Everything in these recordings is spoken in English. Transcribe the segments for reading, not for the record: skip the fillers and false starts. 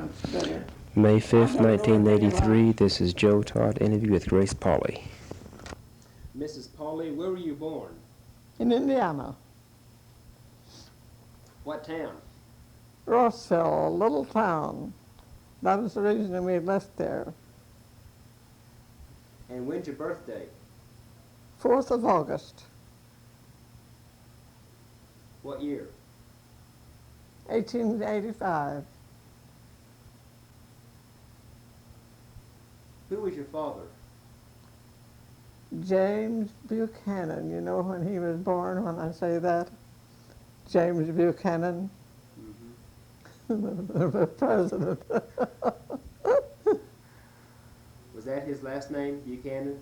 much better. May 5th, I don't know anything 1983. about- This is Joe Todd interview with Grace Pauly. Mrs. Pauly, where were you born? In Indiana, What town? Rossville, a little town. That was the reason we left there. And when's your birthday? 4th of August, What year? 1885. Who was your father? James Buchanan. You know when he was born, when I say that? James Buchanan, the president. Was that his last name, Buchanan?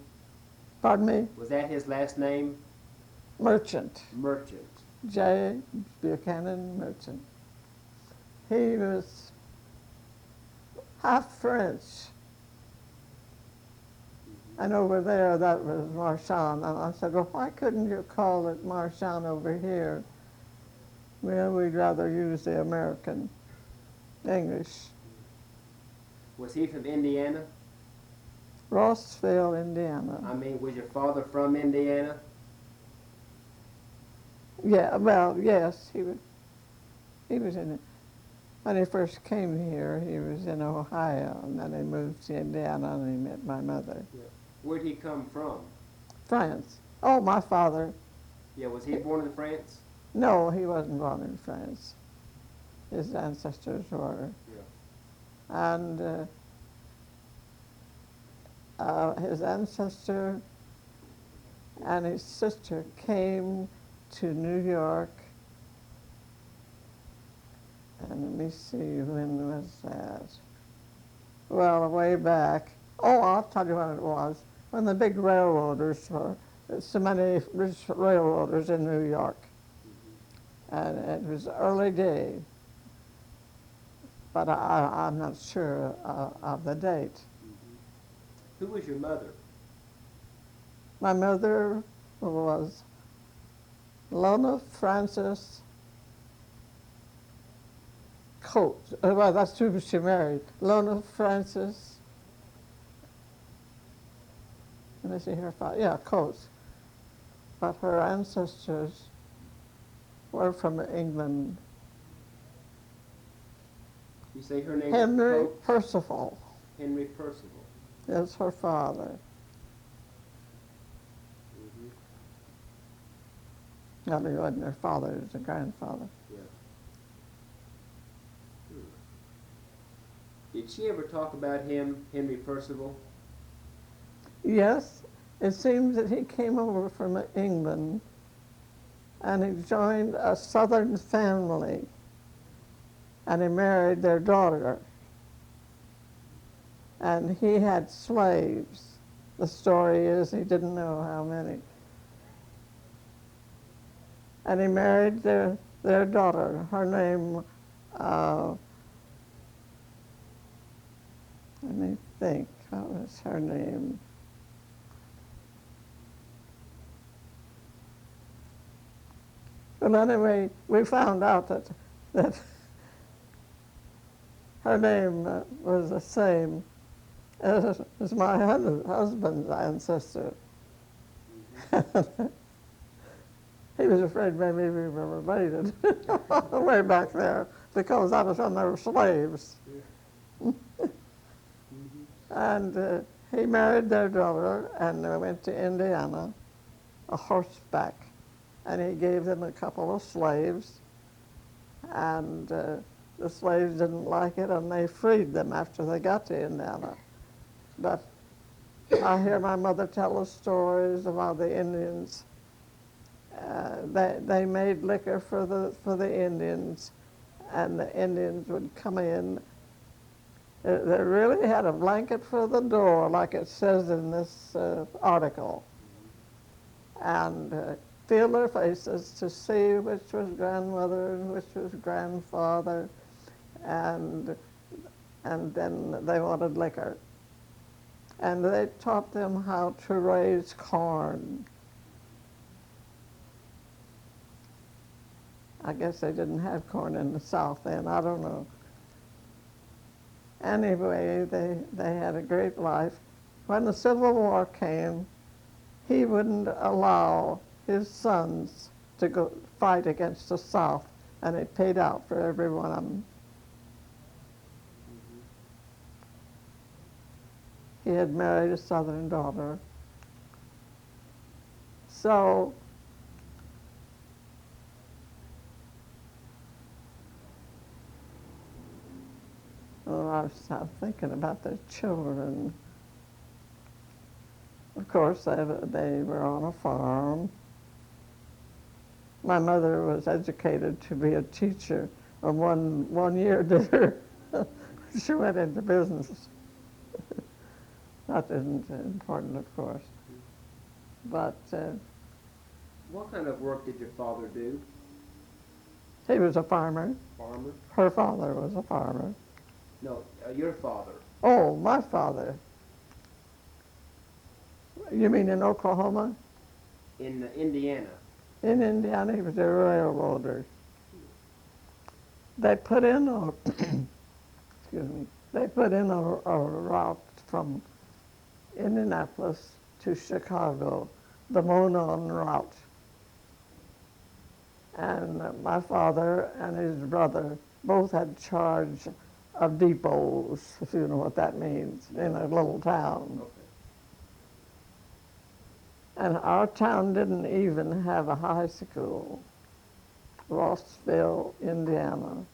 Pardon me? Was that his last name? Merchant. Merchant. James Buchanan Merchant. He was half French. And over there, that was Marchand. And I said, well, why couldn't you call it Marchand over here? Well, we'd rather use the American English. Was he from Indiana? Rossville, Indiana. I mean, was your father from Indiana? Yeah, well, yes, he was in it. When he first came here, he was in Ohio, and then he moved to Indiana, and he met my mother. Yeah. Where'd he come from? France. Oh, my father. Yeah, was he born in France? No, he wasn't born in France. His ancestors were. Yeah. And his ancestor and his sister came to New York. And let me see, when was that? Well, way back. Oh, I'll tell you when it was. When the big railroaders were, so many rich railroaders in New York. And it was early day, but I'm not sure of the date. Who was your mother? My mother was Lona Frances Coates. Well, that's who she married. Lona Frances. Let me see her father. Yeah, Coates. But her ancestors were from England. You say her name Henry was Percival Henry Percival. is her father. Mm-hmm. No, he wasn't her father, he was a grandfather. Yeah. Did she ever talk about him, Henry Percival? Yes, it seems that he came over from England and he joined a Southern family and he married their daughter. And he had slaves. The story is he didn't know how many. And he married their daughter. Her name, let me think, what was her name? Well, anyway, we found out that her name was the same as my husband's ancestor. He was afraid maybe we were related way back there because I was on their slaves. And he married their daughter and they went to Indiana, a horseback. And he gave them a couple of slaves, and the slaves didn't like it, and they freed them after they got to Indiana. But I hear my mother tell us stories about the Indians. They made liquor for the Indians, and the Indians would come in. They really had a blanket for the door, like it says in this article, and feel their faces to see which was grandmother and which was grandfather, and then they wanted liquor. And they taught them how to raise corn. I guess they didn't have corn in the South then, I don't know. Anyway, they had a great life. When the Civil War came, he wouldn't allow his sons to go fight against the South, and it paid out for every one of them. He had married a Southern daughter. So I was thinking about their children. Of course, they were on a farm. My mother was educated to be a teacher, and one year did her. She went into business. That isn't important, of course. But What kind of work did your father do? he was a farmer. Farmer? Her father was a farmer. No, your father. Oh, my father. You mean in Oklahoma? In Indiana. In Indiana, he was a railroader. They put in a, excuse me, they put in a route from Indianapolis to Chicago, the Monon route. And my father and his brother both had charge of depots, if you know what that means, in a little town. Okay. And our town didn't even have a high school, Rossville, Indiana.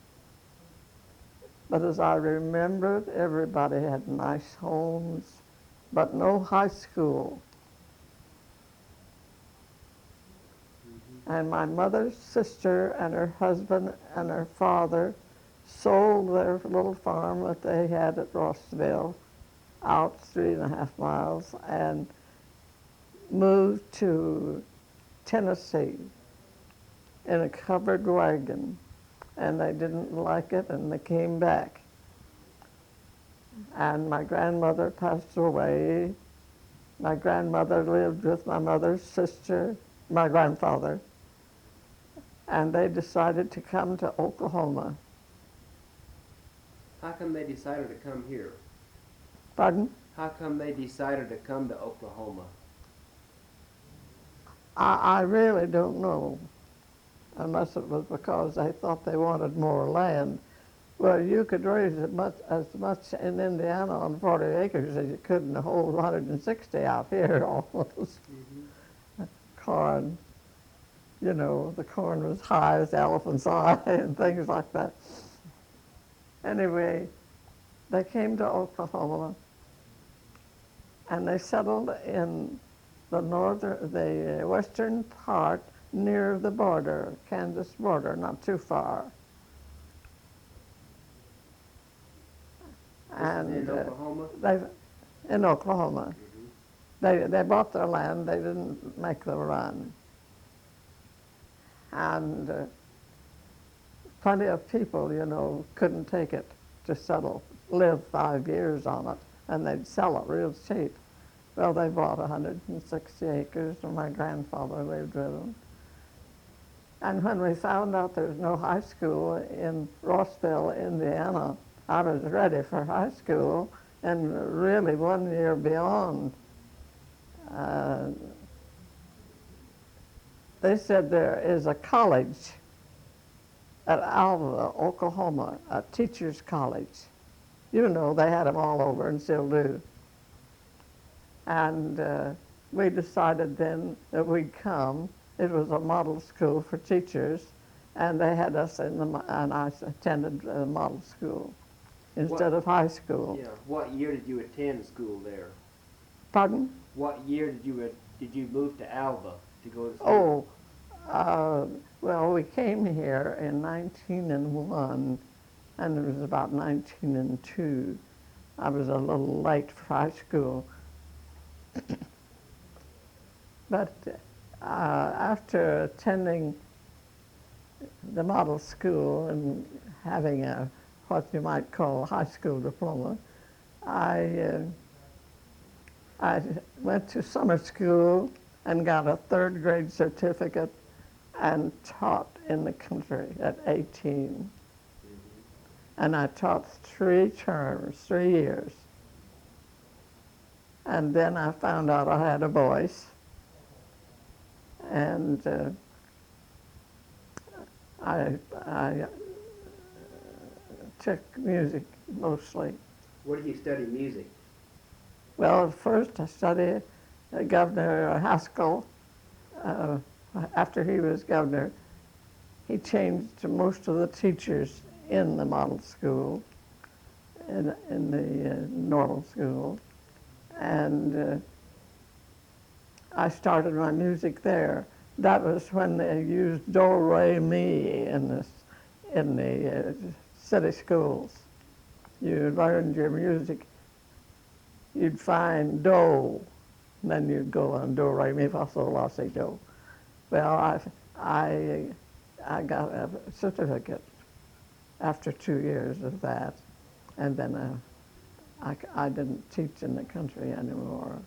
But as I remembered, everybody had nice homes, but no high school. And my mother's sister and her husband and her father sold their little farm that they had at Rossville out 3.5 miles and moved to Tennessee in a covered wagon. And they didn't like it, and they came back. And my grandmother passed away. My grandmother lived with my mother's sister, my grandfather, and they decided to come to Oklahoma. How come they decided to come here? Pardon? How come they decided to come to Oklahoma? I really don't know, unless it was because they thought they wanted more land. Well, you could raise as much in Indiana on 40 acres as you could in the whole 160 out here almost. Corn, you know, the corn was high as the elephant's eye and things like that. Anyway, they came to Oklahoma and they settled in the western part near the border, Kansas border, not too far. This is in Oklahoma? In Oklahoma. They bought their land, they didn't make the run. And plenty of people, you know, couldn't take it to settle, live 5 years on it, and they'd sell it real cheap. Well, they bought 160 acres, and my grandfather lived with them. And when we found out there was no high school in Rossville, Indiana, I was ready for high school, and really 1 year beyond. They said there is a college at Alva, Oklahoma, a teacher's college. You know, they had them all over and still do. And we decided then that we'd come. It was a model school for teachers, and they had us and I attended the model school instead of high school. Yeah. What year did you attend school there? Pardon? What year did you move to Alva to go to school? Well, we came here in 1901, and it was about 1902. I was a little late for high school. But after attending the model school and having what you might call a high school diploma, I went to summer school and got a 3rd grade certificate and taught in the country at 18. and I taught 3 terms, 3 years. And then I found out I had a voice, and I took music mostly. Where did you study music? Well, at first I studied Governor Haskell. Uh, After he was governor, he changed to most of the teachers in the model school, in the normal school, and I started my music there. That was when they used do, re, mi in the city schools. You learned your music. You'd find do, and then you'd go on do, re, mi, fa, sol, la, si, do. Well, I got a certificate after 2 years of that, and then I didn't teach in the country anymore.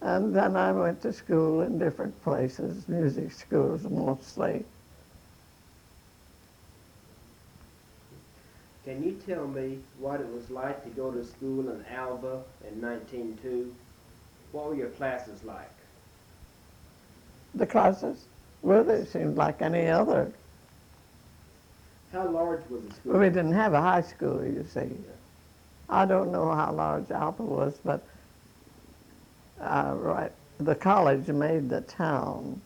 And then I went to school in different places, music schools mostly. Can you tell me what it was like to go to school in Alva in 1902? What were your classes like? The classes, well, they seemed like any other. How large was the school? We didn't have a high school, you see. I don't know how large Alva was, but right, the college made the town,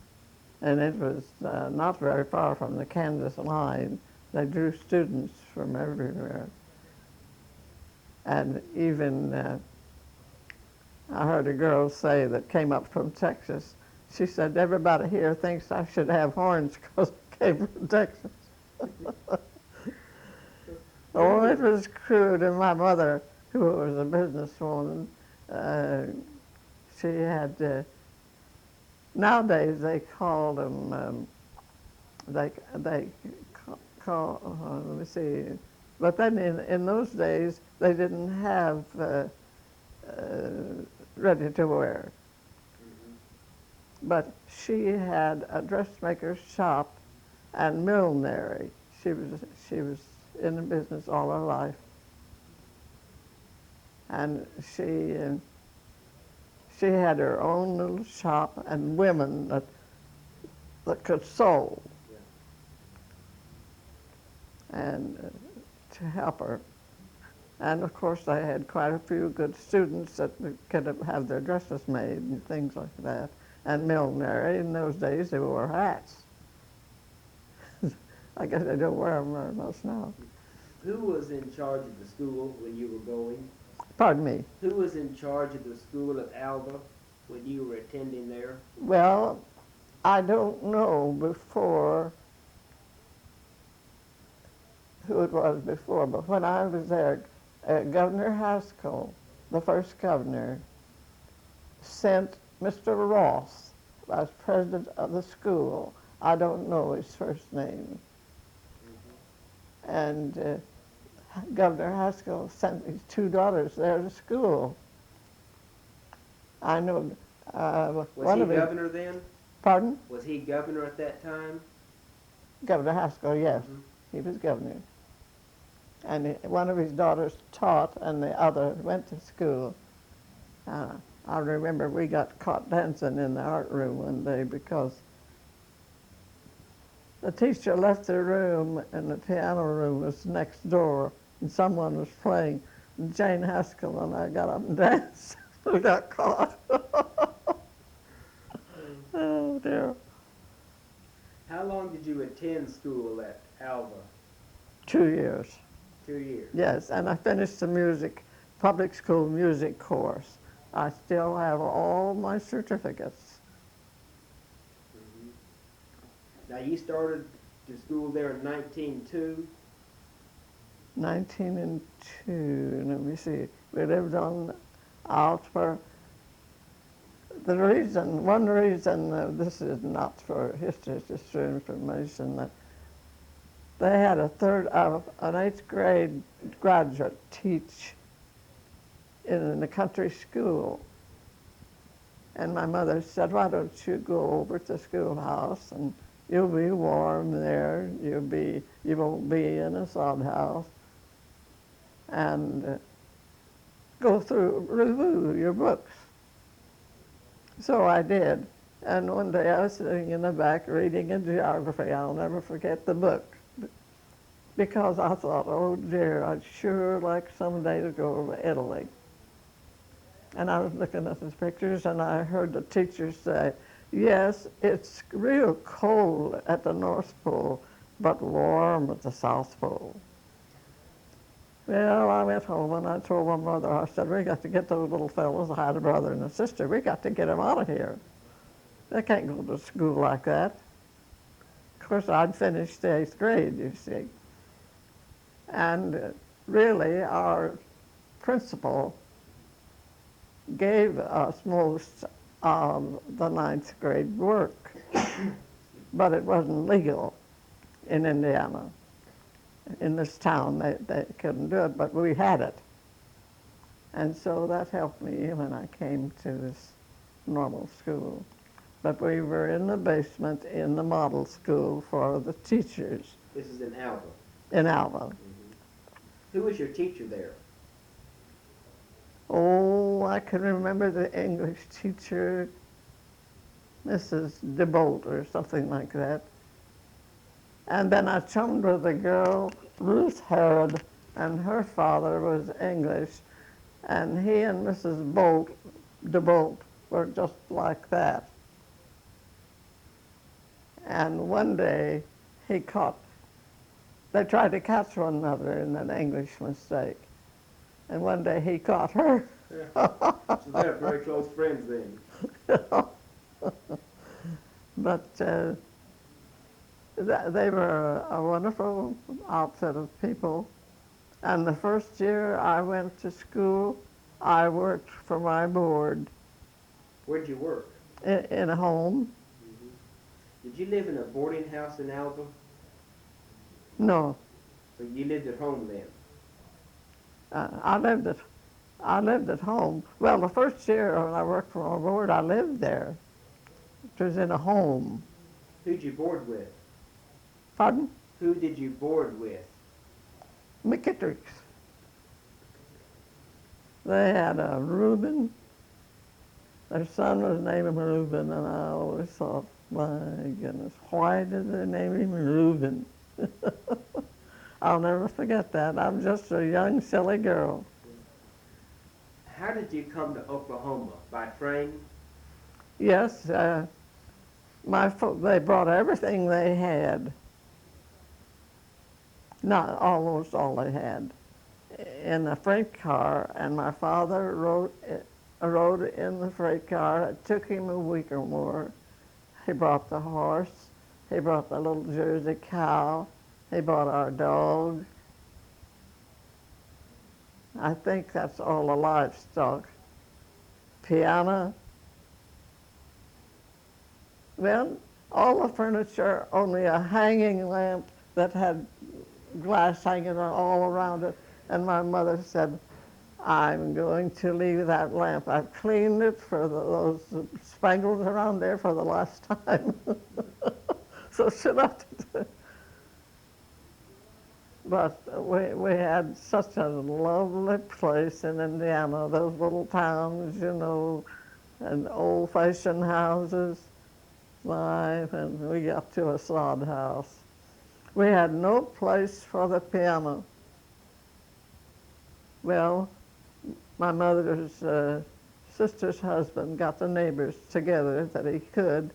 and it was not very far from the Kansas line. They drew students from everywhere. And even, I heard a girl say that came up from Texas, she said, everybody here thinks I should have horns because I came from Texas. Oh, it was crude, and my mother, who was a businesswoman, she had, nowadays they call them, they call, let me see, but then in those days they didn't have ready to wear. But she had a dressmaker's shop and millinery. She was in the business all her life, and she had her own little shop and women that could sew, and to help her. And of course, I had quite a few good students that could have their dresses made and things like that. And millinery, in those days, they wore hats. I guess they don't wear them very much now. Who was in charge of the school when you were going? Pardon me? Who was in charge of the school at Alva when you were attending there? Well, I don't know before who it was before, but when I was there, Governor Haskell, the first governor, sent Mr. Ross as president of the school. I don't know his first name. And Governor Haskell sent his 2 daughters there to school. I know Was one he of his, governor then? pardon? Was he governor at that time? Governor Haskell, yes, he was governor. And one of his daughters taught, and the other went to school. I remember we got caught dancing in the art room one day because the teacher left the room and the piano room was next door, and someone was playing Jane Haskell, and I got up and danced. We got caught. Oh, dear. How long did you attend school at Alva? 2 years. 2 years. Yes, and I finished the public school music course. I still have all my certificates. Now you started to school there in 1902. 1902, let me see. We lived on Alva. One reason, this is not for history, it's just for information, that they had an 8th grade graduate teach in the country school. And my mother said, why don't you go over to the schoolhouse and You'll be warm there. You won't be in a sod house. And go through, review your books. So I did. And one day I was sitting in the back reading in geography. I'll never forget the book. Because I thought, oh dear, I'd sure like someday to go to Italy. And I was looking at these pictures and I heard the teacher say, yes, it's real cold at the North Pole, but warm at the South Pole. Well, I went home and I told my mother, I said, we got to get those little fellows. I had a brother and a sister. We got to get them out of here. They can't go to school like that. Of course, I'd finished the 8th grade, you see. And really, our principal gave us most of the 9th grade work, but it wasn't legal in Indiana. In this town, they couldn't do it, but we had it. And so that helped me when I came to this normal school. But we were in the basement in the model school for the teachers. This is in Alva. In Alva. Mm-hmm. Who was your teacher there? Oh, I can remember the English teacher, Mrs. DeBolt or something like that. And then I chummed with a girl, Ruth Harrod, and her father was English. And he and Mrs. DeBolt were just like that. And one day they tried to catch one another in an English mistake. And one day he caught her. So they're very close friends then. But they were a wonderful outfit of people. And the first year I went to school, I worked for my board. Where'd you work? In a home. Mm-hmm. Did you live in a boarding house in Alva? No. So you lived at home then? I lived at home. Well, the first year when I worked for my board, I lived there. It was in a home. Who'd you board with? Pardon? Who did you board with? McKittrick's. They had a Reuben. Their son was named Reuben, and I always thought, my goodness, why did they name him Reuben? I'll never forget that. I'm just a young, silly girl. How did you come to Oklahoma? By train? Yes, they brought everything they had. Not almost all they had. In a freight car, and my father rode in the freight car. It took him a week or more. He brought the horse. He brought the little Jersey cow. He brought our dog. I think that's all the livestock. Piano. Well, all the furniture, only a hanging lamp that had glass hanging all around it. And my mother said, I'm going to leave that lamp. I've cleaned it for those spangles around there for the last time. So she'll have to do it. But we had such a lovely place in Indiana, those little towns, you know, and old-fashioned houses. And we got to a sod house. We had no place for the piano. Well, my mother's sister's husband got the neighbors together that he could,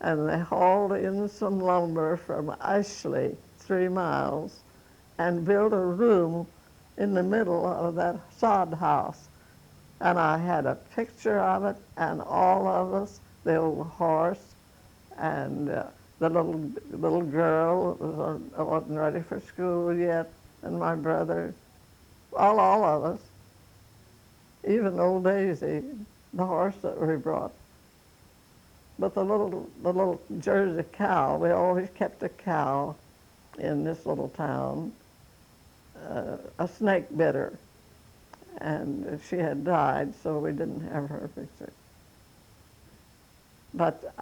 and they hauled in some lumber from Ashley, 3 miles, and built a room in the middle of that sod house. And I had a picture of it, and all of us, the old horse, and the little girl wasn't ready for school yet, and my brother, all of us, even old Daisy, the horse that we brought. But the little Jersey cow, we always kept a cow in this little town. A snake bit her, and she had died, so we didn't have her picture. But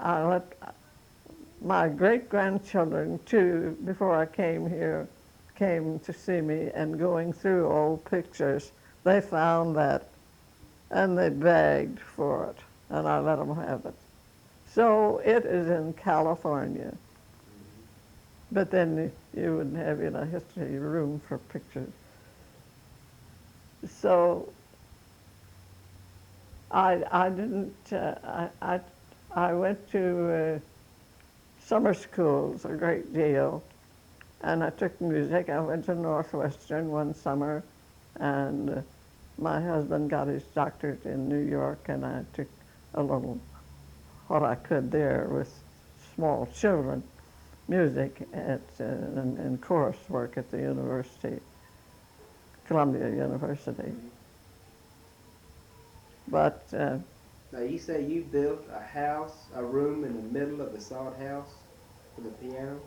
my great-grandchildren, too, before I came here, came to see me, and going through old pictures, they found that, and they begged for it, and I let them have it. So it is in California. But then you wouldn't have in a history room for pictures. So I didn't, I went to summer schools a great deal, and I took music. I went to Northwestern one summer, and my husband got his doctorate in New York, and I took a little what I could there with small children, music and coursework at the university, Columbia University. But Now, you say you built a house, a room in the middle of the sod house for the piano?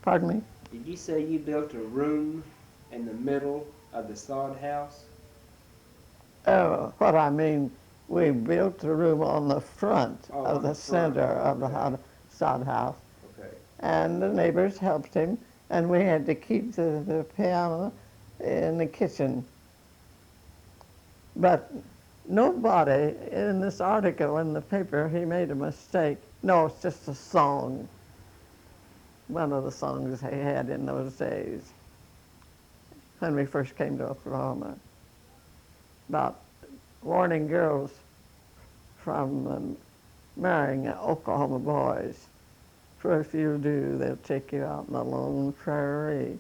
pardon me? Did you say you built a room in the middle of the sod house? What I mean, we built a room on the front Oh, of on the the front. center of the Okay. sod house, Okay. and the neighbors helped him, and we had to keep the piano in the kitchen. But nobody in this article in the paper, he made a mistake. No, it's just a song. One of the songs he had in those days when we first came to Oklahoma, about warning girls from marrying Oklahoma boys. For if you do, they'll take you out in the lone prairie.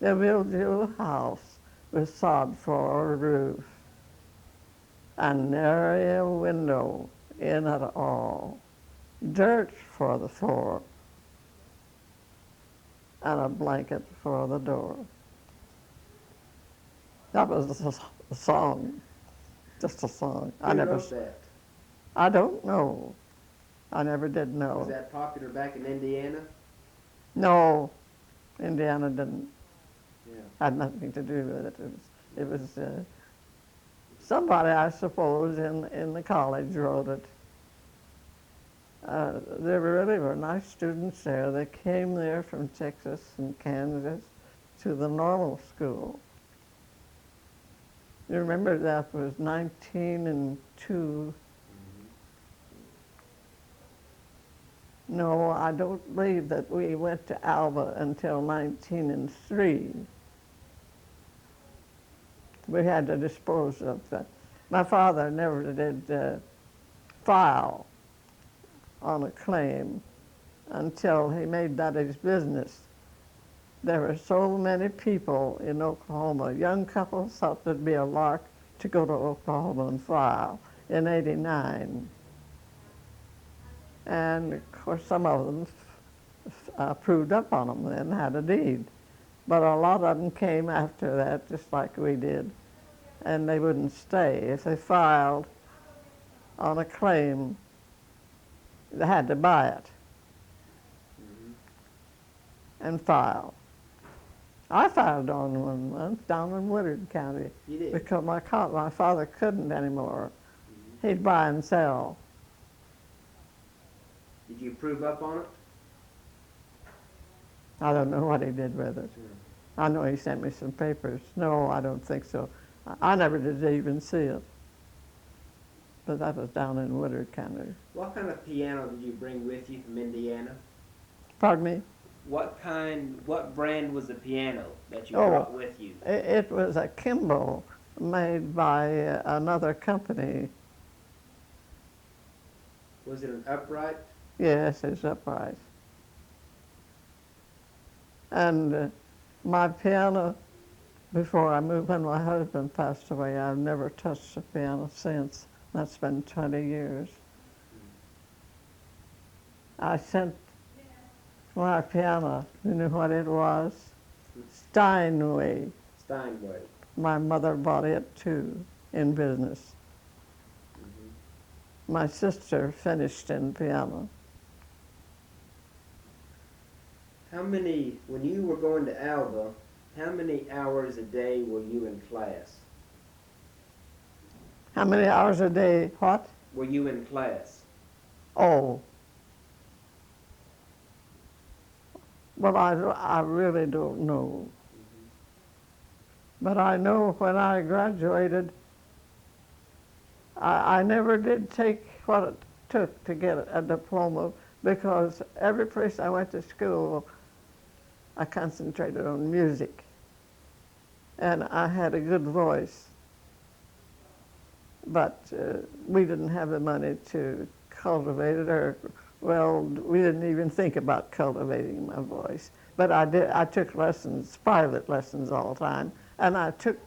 They'll build you a house with sod for a roof and nary a window in at all, dirt for the floor, and a blanket for the door. That was a song, just a song. Who wrote that? I don't know. I never did Was know. that popular back in Indiana? No, Indiana didn't. Yeah. Had nothing to do with it. It was somebody, I suppose, in the college wrote it. There really were nice students there. They came there from Texas and Kansas to the normal school. You remember that was 1902. No, I don't believe that we went to Alva until 1903. We had to dispose of that. My father never did file on a claim until he made that his business. There were so many people in Oklahoma. Young couples thought it'd be a lark to go to Oklahoma and file in '89. And of course, some of them proved up on them and had a deed. But a lot of them came after that, just like we did, and they wouldn't stay. If they filed on a claim, they had to buy it and file. I filed on one once down in Woodard County. You did? Because my father couldn't anymore. He'd buy and sell. Did you prove up on it? I don't know what he did with it. I know he sent me some papers. No, I don't think so. I never did even see it. But that was down in Woodard County. What kind of piano did you bring with you from Indiana? Pardon me? What brand was the piano that you Oh. brought with you? It was a Kimball made by another company. Was it an upright? Yes, it's upright. And my piano, before I moved, when my husband passed away, I've never touched a piano since. That's been 20 years. I sent my piano, you know what it was? Steinway. Steinway. My mother bought it too, in business. My sister finished in piano. When you were going to Alva, how many hours a day were you in class? How many hours a day? What? Were you in class? Oh, Well, I really don't know. But I know when I graduated, I never did take what it took to get a diploma because every place I went to school, I concentrated on music. And I had a good voice. But we didn't have the money to cultivate it, or, well, we didn't even think about cultivating my voice. But I took lessons, private lessons all the time, and I took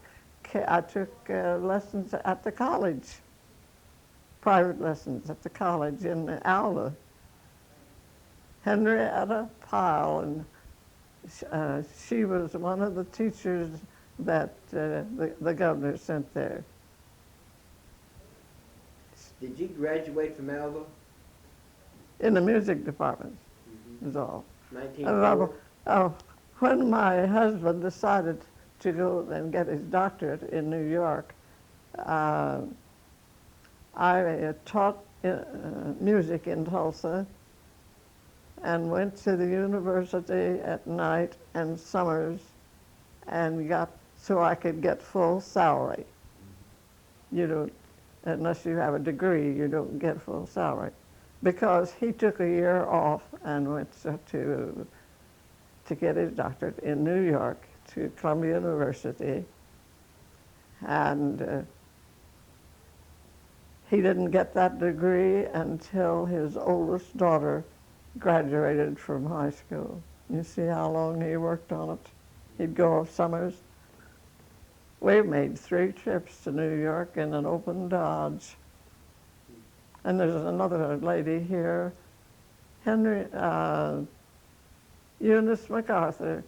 lessons at the college, private lessons at the college in Alva. Henrietta Pyle, and she was one of the teachers that the governor sent there. Did you graduate from Alva? In the music department, is all. 1904? When my husband decided to go and get his doctorate in New York, I taught music in Tulsa and went to the university at night and summers and got so I could get full salary. You don't, unless you have a degree, you don't get full salary. Because he took a year off and went to get his doctorate in New York to Columbia University. And he didn't get that degree until his oldest daughter graduated from high school. You see how long he worked on it? He'd go off summers. We made 3 trips to New York in an open Dodge. And there's another lady here, Eunice MacArthur.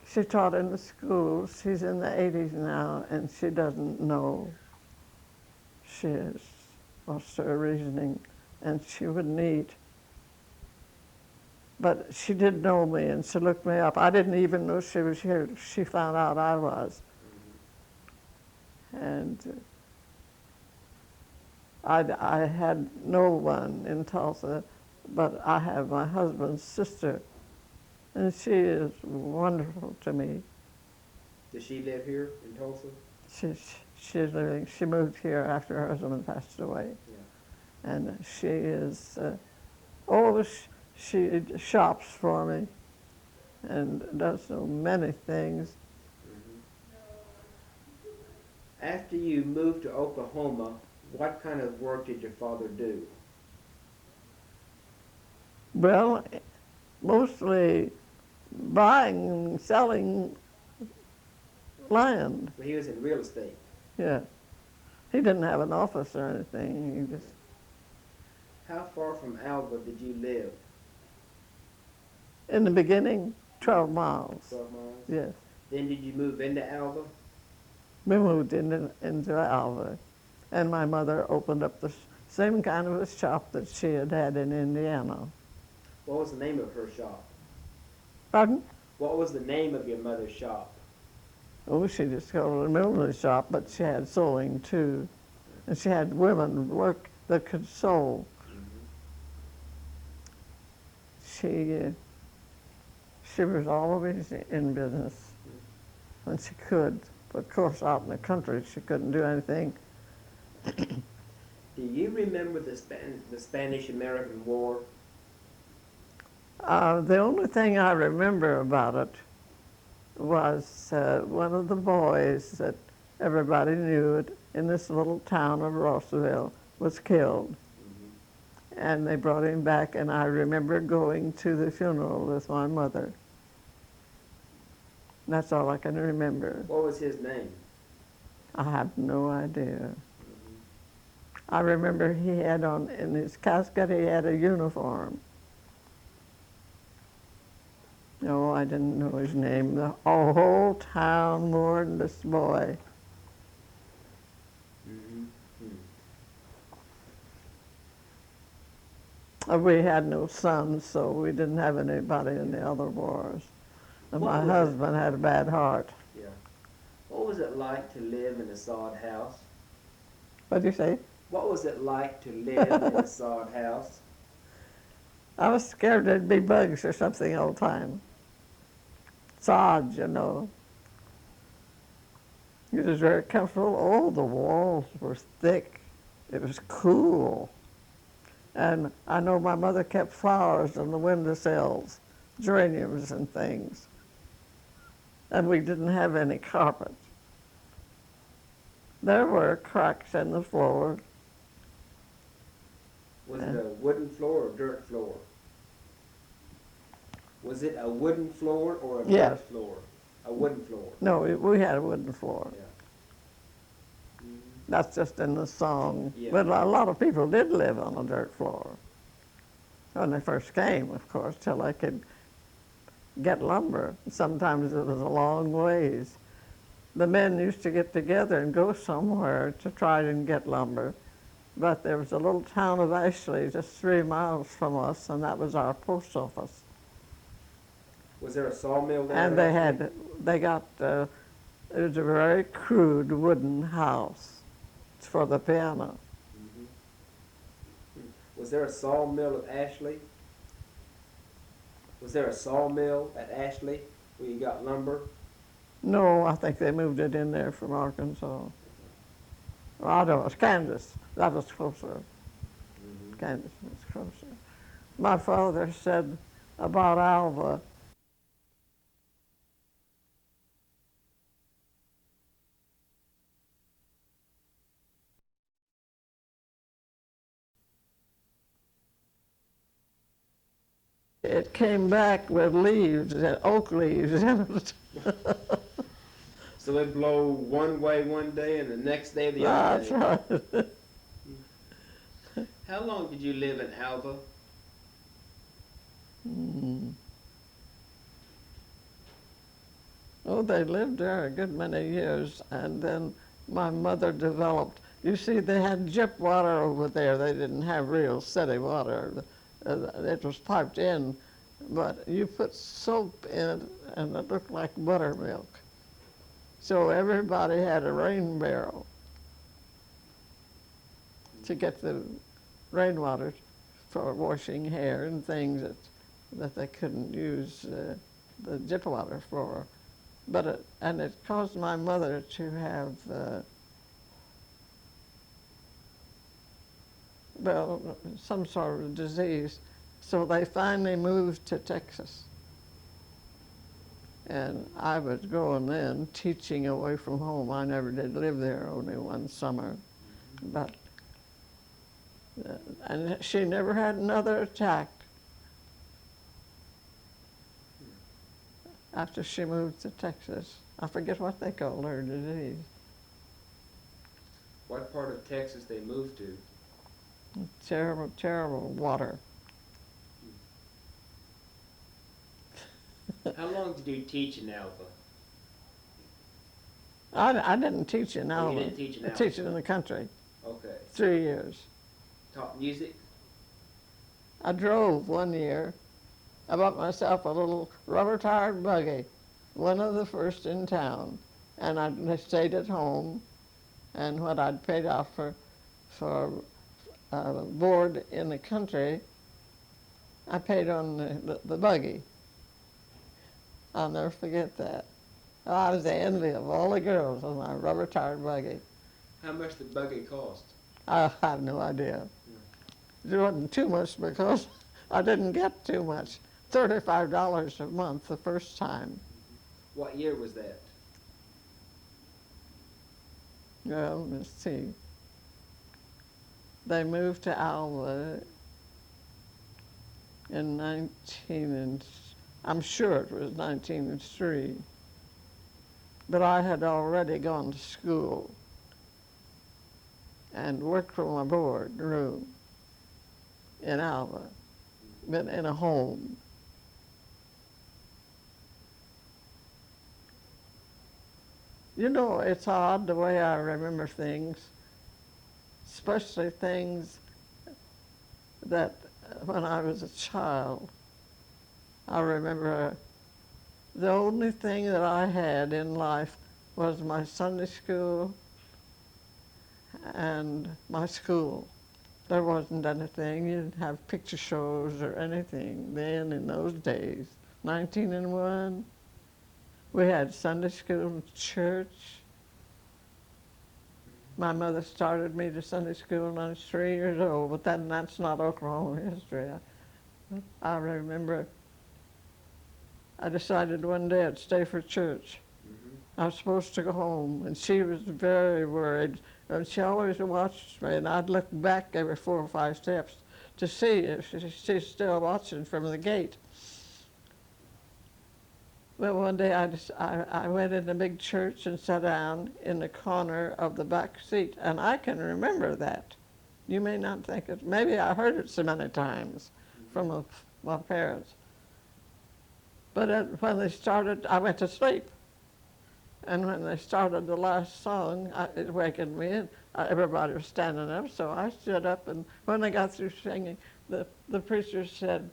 She taught in the schools. She's in the 80s now, and she doesn't know. She has lost her reasoning, and she wouldn't eat. But she did know me, and she looked me up. I didn't even know she was here. She found out I was. And I had no one in Tulsa, but I have my husband's sister, and she is wonderful to me. Does she live here in Tulsa? She's living. She moved here after her husband passed away, Yeah. and she is. She shops for me, and does so many things. After you moved to Oklahoma, what kind of work did your father do? Well, mostly buying and selling land. Well, he was in real estate. Yeah. He didn't have an office or anything. He just, How far from Alva did you live? in the beginning, 12 miles. 12 miles? Yes. Then did you move into Alva? We moved into Alva, and my mother opened up the same kind of a shop that she had had in Indiana. What was the name of her shop? Pardon? What was the name of your mother's shop? Oh, she just called it a millinery shop, but she had sewing too. And she had women work that could sew. She was always in business when she could. But of course, out in the country, she couldn't do anything. Do you remember the Spanish-American War? The only thing I remember about it was one of the boys that everybody knew it in this little town of Rossville was killed. And they brought him back, and I remember going to the funeral with my mother. That's all I can remember. What was his name? I have no idea. I remember he had on, in his casket, he had a uniform. No, I didn't know his name. The whole town mourned this boy. We had no sons, so we didn't have anybody in the other wars. And my husband had a bad heart. Yeah. What was it like to live in a sod house? What'd you say? What was it like to live in a sod house? I was scared there'd be bugs or something all the time. Todd, you know. It was very comfortable. Oh, the walls were thick. It was cool. And I know my mother kept flowers on the windowsills, geraniums and things. And we didn't have any carpet. There were cracks in the floor. Was it a wooden floor or dirt floor? Was it a wooden floor or a Yes. dirt floor? A wooden floor. No, we had a wooden floor. Yeah. Mhm. That's just in the song. Yeah. But a lot of people did live on a dirt floor when they first came, of course, till they could get lumber. Sometimes it was a long ways. The men used to get together and go somewhere to try and get lumber. But there was a little town of Ashley just 3 miles from us, and that was our post office. Was there a sawmill there? And they got, it was a very crude wooden house for the piano. Mhm. Was there a sawmill at Ashley? Was there a sawmill at Ashley where you got lumber? No, I think they moved it in there from Arkansas. Well, I don't know, it's Kansas. That was closer. Mhm. Kansas was closer. My father said about Alva, it came back with leaves, oak leaves in it. So it blow one way one day and the next day the other That's day. right. How long did you live in Alva? Oh, they lived there a good many years, and then my mother developed. You see, they had jip water over there. They didn't have real city water. It was piped in, but you put soap in it, and it looked like buttermilk. So everybody had a rain barrel to get the rainwater for washing hair and things that they couldn't use the jip water for. But it caused my mother to have, well, some sort of disease. So they finally moved to Texas. And I was going then, teaching away from home. I never did live there, only one summer. But, and she never had another attack after she moved to Texas. I forget what they called her disease. What part of Texas they moved to? Terrible, terrible water. How long did you teach in Alva? I didn't teach in Oh, Alva. you didn't teach in I Alva? teach in the country, Okay. 3 years. Taught music? I drove 1 year. I bought myself a little rubber-tired buggy, one of the first in town, and I stayed at home. And what I'd paid off for board in the country, I paid on the buggy. I'll never forget that. I was the envy of all the girls on my rubber-tired buggy. How much did buggy cost? I have no idea. It wasn't too much because I didn't get too much. $35 a month the first time. What year was that? Well, let's see. They moved to Alva in I'm sure it was 1903. But I had already gone to school and worked from a board room in Alva, but in a home. You know, it's odd the way I remember things, especially things that when I was a child. I remember the only thing that I had in life was my Sunday school and my school. There wasn't anything. You didn't have picture shows or anything then in those days. 1901, We had Sunday school and church. My mother started me to Sunday school when I was 3 years old, but that's not Oklahoma history. I remember I decided one day I'd stay for church. I was supposed to go home, and she was very worried. And she always watched me, and I'd look back every 4 or 5 steps to see if she's still watching from the gate. Well, one day I went in the big church and sat down in the corner of the back seat, and I can remember that. You may not think it, maybe I heard it so many times from my parents. But when they started, I went to sleep. And when they started the last song, it wakened me, and everybody was standing up, so I stood up, and when they got through singing, the preacher said,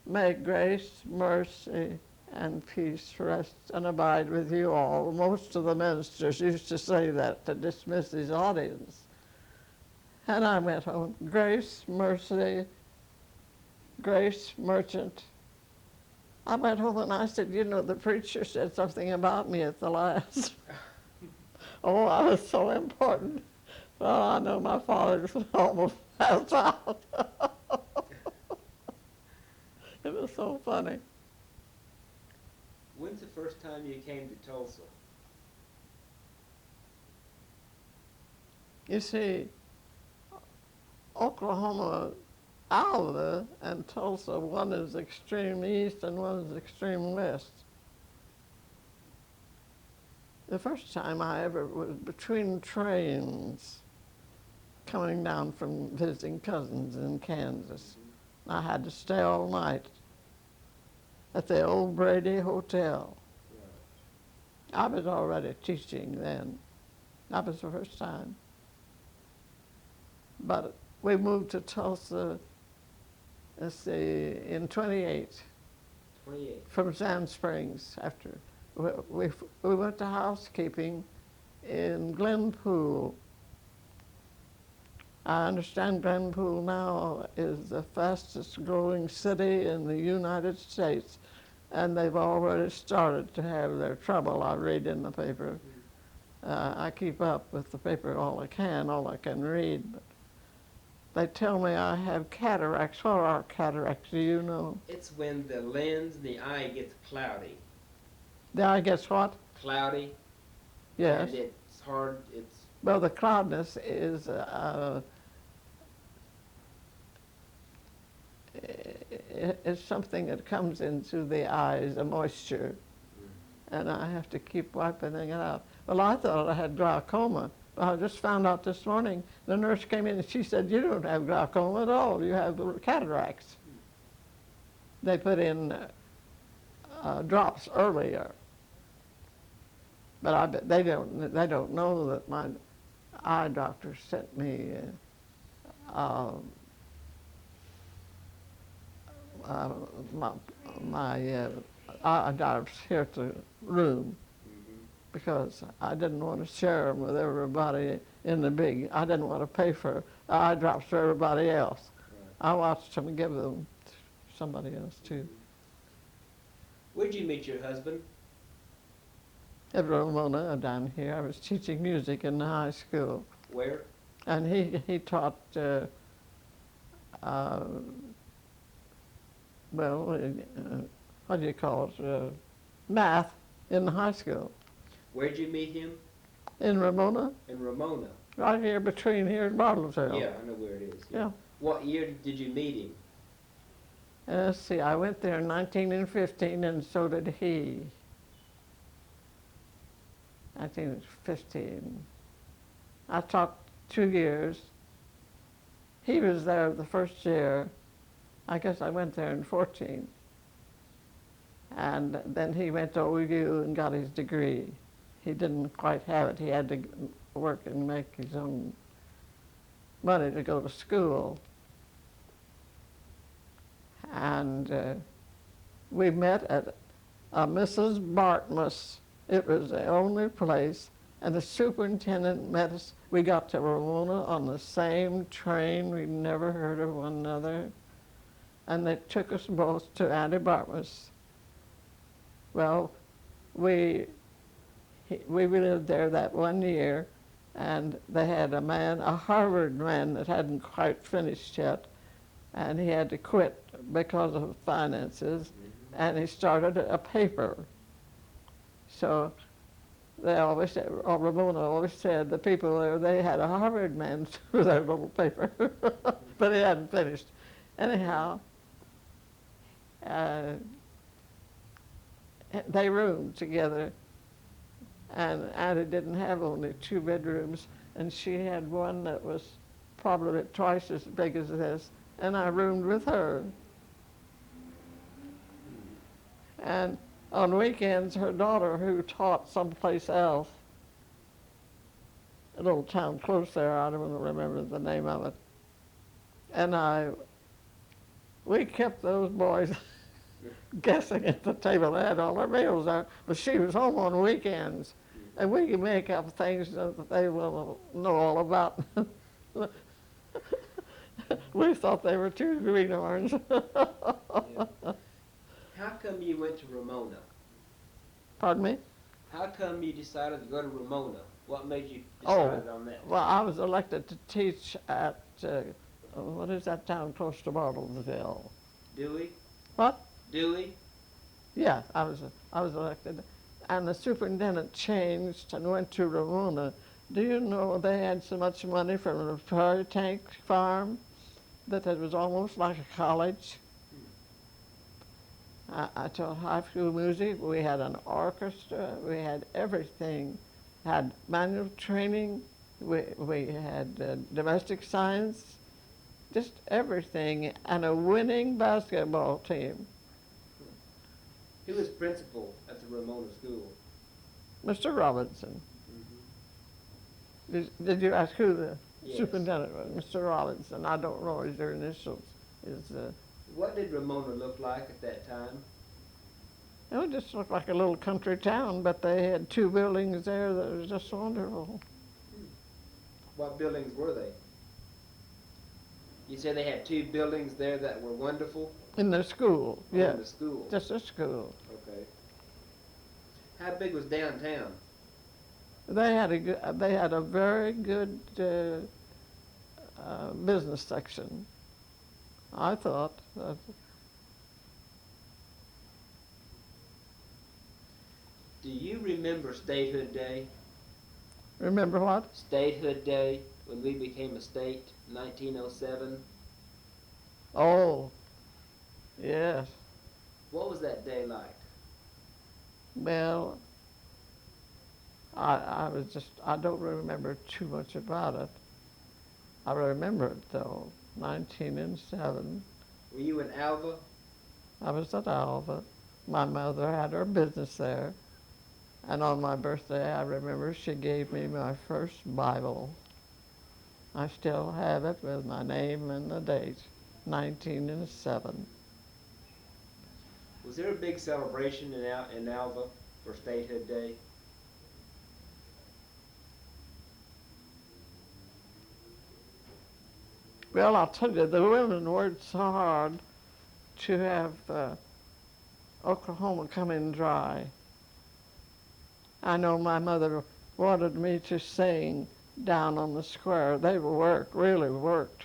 "May grace, mercy, and peace rest and abide with you all." Most of the ministers used to say that to dismiss his audience. And I went home, grace, mercy, grace, merchant. I went home and I said, you know, the preacher said something about me at the last. Oh, I was so important. Well, I know my father was almost passed out. It was so funny. When's the first time you came to Tulsa? You see, Oklahoma, Alva and Tulsa, one is extreme east and one is extreme west. The first time I ever was between trains coming down from visiting cousins in Kansas. I had to stay all night at the old Brady Hotel. I was already teaching then. That was the first time. But we moved to Tulsa, let's see, in 28. 28. From Sand Springs after. We went to housekeeping in Glenpool. I understand Glenpool now is the fastest growing city in the United States, and they've already started to have their trouble. I read in the paper. I keep up with the paper all I can read. But they tell me I have cataracts. What are cataracts? Do you know? It's when the lens in the eye gets cloudy. The eye gets what? Cloudy. Yes. And it's hard, Well, the cloudness is it's something that comes into the eyes, a moisture, and I have to keep wiping it out. Well, I thought I had glaucoma. I just found out this morning, the nurse came in and she said, you don't have glaucoma at all, you have cataracts. They put in drops earlier. But I bet they don't know that my eye doctor sent me my eye drops here at the room because I didn't want to share them with everybody in the big. I didn't want to pay for eye drops for everybody else. I watched them give them to somebody else too. Where'd you meet your husband? At Ramona down here. I was teaching music in the high school. Where? And he taught, what do you call it, math in the high school. Where'd you meet him? In Ramona. In Ramona. Right here between here and Bartlesville. Yeah, I know where it is. Yeah. What year did you meet him? Let's see, I went there in 1915 and so did he. 1915. I taught 2 years. He was there the first year. I guess I went there in 14. And then he went to OU and got his degree. He didn't quite have it. He had to work and make his own money to go to school. And we met at Mrs. Bartmus. It was the only place, and the superintendent met us. We got to Ramona on the same train. We'd never heard of one another. And they took us both to Auntie Bartmus. Well, we lived there that one year, and they had a Harvard man that hadn't quite finished yet, and he had to quit because of finances, and he started a paper. So they always said, or Ramona always said, the people there, they had a Harvard man through their little paper, but he hadn't finished. Anyhow, they roomed together, and Auntie didn't have only 2 bedrooms, and she had one that was probably twice as big as this, and I roomed with her. And on weekends, her daughter, who taught someplace else, a little town close there, I don't remember the name of it, and we kept those boys guessing at the table. They had all their meals there, but she was home on weekends, and we could make up things that they will know all about. We thought they were 2 greenhorns. Yeah. How come you went to Ramona? Pardon me? How come you decided to go to Ramona? What made you decide on that? Well, I was elected to teach at, what is that town close to Bartlesville? Dewey? What? Dewey? Yeah, I was elected. And the superintendent changed and went to Ramona. Do you know they had so much money from the Prairie Tank farm that it was almost like a college? I taught high school music. We had an orchestra. We had everything. Had manual training. We had domestic science. Just everything, and a winning basketball team. Who was principal at the Ramona school? Mr. Robinson. Did you ask who the Yes. superintendent was? Mr. Robinson. I don't know his initials. What did Ramona look like at that time? It just looked like a little country town, but they had 2 buildings there that was just wonderful. What buildings were they? You said they had 2 buildings there that were wonderful? In the school, Oh, yeah. in the school. Just a school. Okay. How big was downtown? They had a very good business section. I thought. Do you remember Statehood Day? Remember what? Statehood Day, when we became a state, 1907. Oh, yes. What was that day like? Well, I don't remember too much about it. I remember it though, 1907. Were you in Alva? I was at Alva. My mother had her business there. And on my birthday, I remember she gave me my first Bible. I still have it with my name and the date, 1907. Was there a big celebration in Alva for Statehood Day? Well, I'll tell you, the women worked so hard to have Oklahoma come in dry. I know my mother wanted me to sing down on the square. They really worked.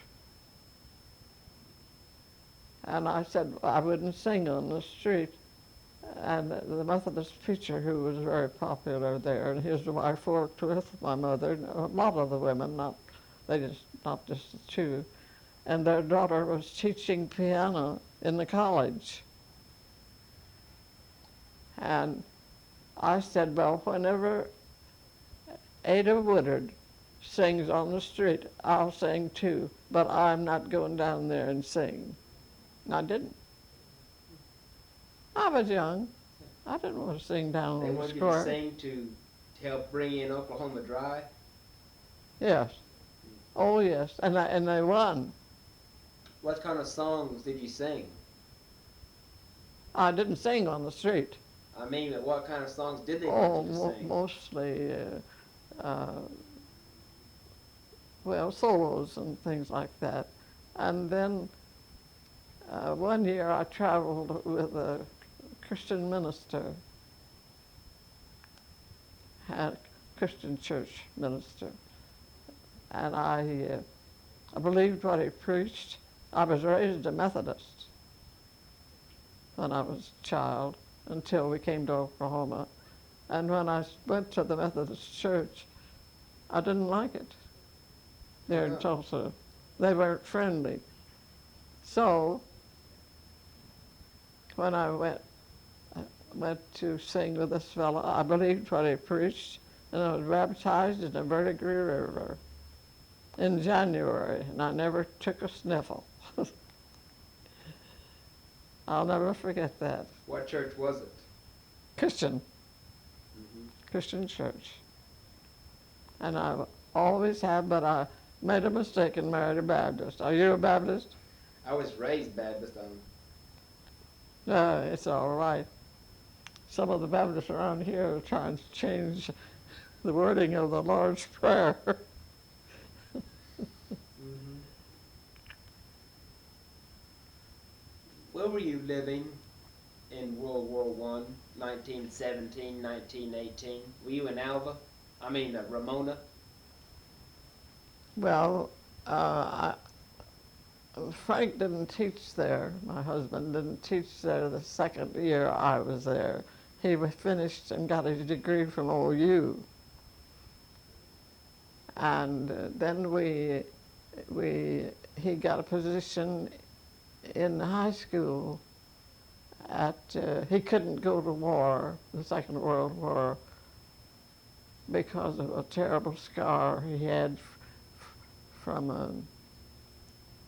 And I said I wouldn't sing on the street. And the Methodist preacher, who was very popular there, and his wife worked with my mother, a lot of the women, not just the 2. And their daughter was teaching piano in the college. And I said, well, whenever Ada Woodard sings on the street, I'll sing too, but I'm not going down there and sing. And I didn't. I was young. I didn't want to sing down They on the wanted you square. to sing to help bring in Oklahoma Dry? Yes. Oh, yes. And they won. What kind of songs did you sing? I didn't sing on the street. I mean, what kind of songs did they Oh, want you to sing? mostly, well, solos and things like that. And then one year I traveled with a Christian minister, Christian church minister. And I believed what he preached. I was raised a Methodist when I was a child until we came to Oklahoma. And when I went to the Methodist church, I didn't like it there in Tulsa. They weren't friendly. So when I went to sing with this fellow, I believed what he preached, and I was baptized in the Verdigris River in January, and I never took a sniffle. I'll never forget that. What church was it? Christian. Christian church. And I always have, but I made a mistake and married a Baptist. Are you a Baptist? I was raised Baptist. No, it's all right. Some of the Baptists around here are trying to change the wording of the Lord's Prayer. Where were you living in World War I, 1917, 1918? Were you in Alva? Ramona? Well, Frank didn't teach there. My husband didn't teach there the second year I was there. He was finished and got his degree from OU. And then he got a position in high school he couldn't go to war, the Second World War, because of a terrible scar he had from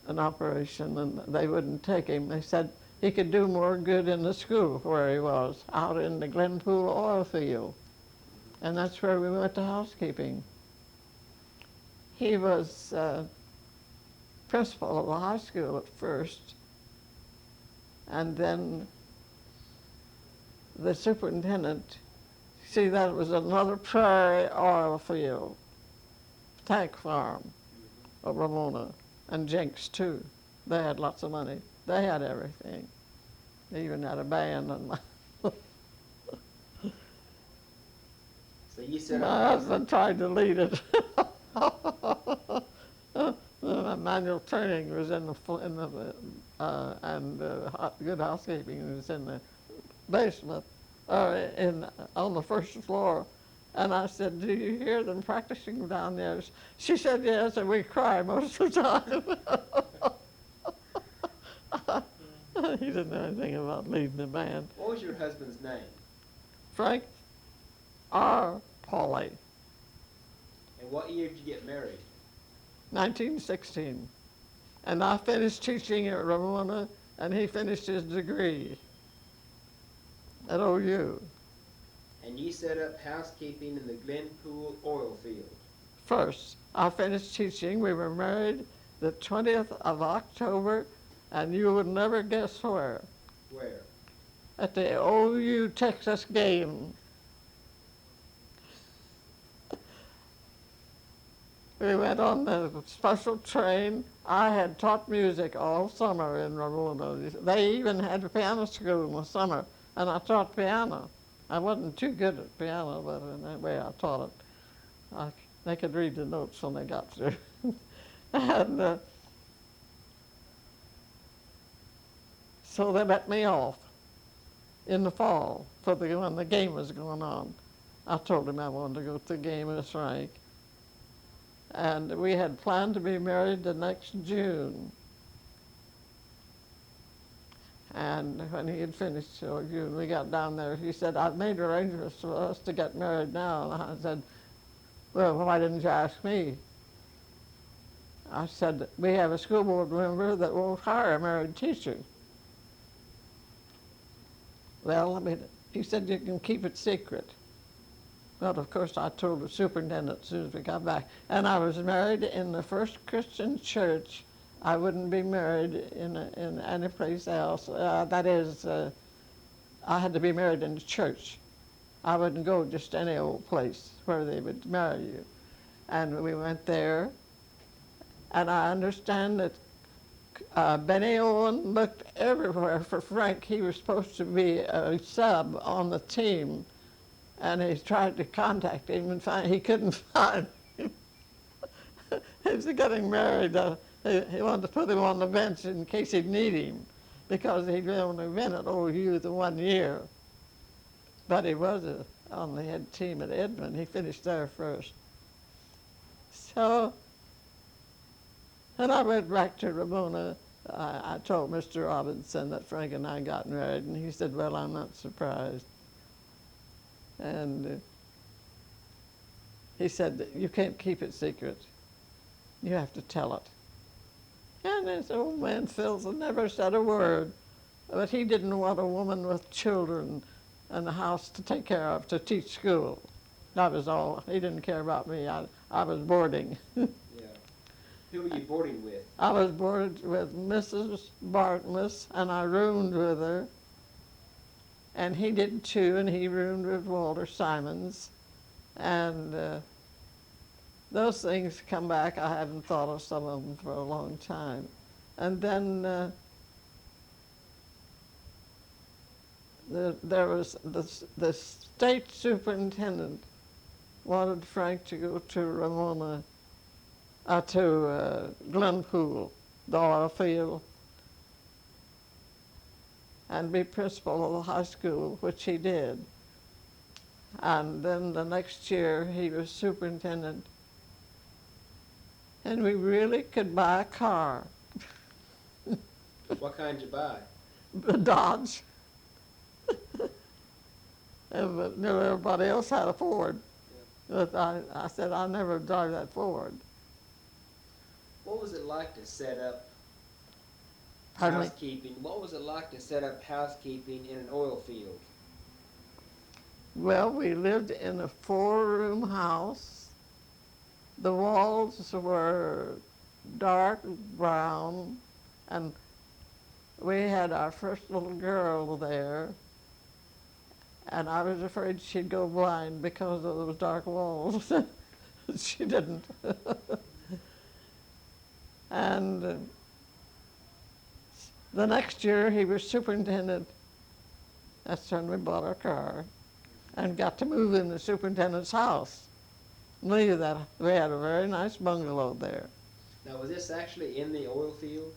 an operation, and they wouldn't take him. They said he could do more good in the school where he was, out in the Glenpool Oil Field. And that's where we went to housekeeping. He was principal of the high school at first, and then the superintendent, see, that was another prairie oil field, tank farm of Ramona, and Jenks too. They had lots of money. They had everything. They even had a band. And So you said my husband tried to lead it. Manual training was in the good housekeeping was in the basement, on the first floor. And I said, "Do you hear them practicing down there?" She said, "Yes," and we cry most of the time. He didn't know anything about leading the band. What was your husband's name? Frank R. Pauly, And what year did you get married? 1916. And I finished teaching at Ramona, and he finished his degree at OU. And you set up housekeeping in the Glenpool Oil Field. First, I finished teaching. We were married the 20th of October, and you would never guess where. Where? At the OU Texas game. We went on the special train. I had taught music all summer in Ramona. They even had a piano school in the summer, and I taught piano. I wasn't too good at piano, but in that way I taught it. They could read the notes when they got through. And so they let me off in the fall when the game was going on. I told him I wanted to go to the game with Frank. And we had planned to be married the next June. And when he had finished June, we got down there. He said, "I've made arrangements for us to get married now." And I said, "Well, why didn't you ask me?" I said, "We have a school board member that won't hire a married teacher." Well, he said, "You can keep it secret." Well, of course, I told the superintendent as soon as we got back. And I was married in the first Christian church. I wouldn't be married in any place else. That is, I had to be married in the church. I wouldn't go just any old place where they would marry you. And we went there. And I understand that Benny Owen looked everywhere for Frank. He was supposed to be a sub on the team. and he tried to contact him and he couldn't find him. He was getting married. He wanted to put him on the bench in case he'd need him, because he'd only been at OU the 1 year. But he was on the head team at Edmond. He finished there first. So when I went back to Ramona, I told Mr. Robinson that Frank and I got married, and he said, well, I'm not surprised. And he said, you can't keep it secret. You have to tell it. And this old man Philson never said a word, but he didn't want a woman with children and a house to take care of to teach school. That was all. He didn't care about me. I was boarding. Yeah. Who were you boarding with? I was boarded with Mrs. Bartmus, and I roomed with her. And he did too, and he roomed with Walter Simons. And those things come back. I haven't thought of some of them for a long time. And then there was the state superintendent wanted Frank to go to Ramona, to Glenpool, the oil field, and be principal of the high school, which he did. And then the next year he was superintendent, and we really could buy a car. What kind did you buy? A Dodge. But everybody else had a Ford. Yeah. But I said, I'll never drive that Ford. What was it like to set up Pardon me? housekeeping? What was it like to set up housekeeping in an oil field? Well, we lived in a 4-room house. The walls were dark brown, and we had our first little girl there, and I was afraid she'd go blind because of those dark walls. She didn't. And the next year he was superintendent. That's when we bought our car and got to move in the superintendent's house. Leave that. We had a very nice bungalow there. Now, was this actually in the oil field?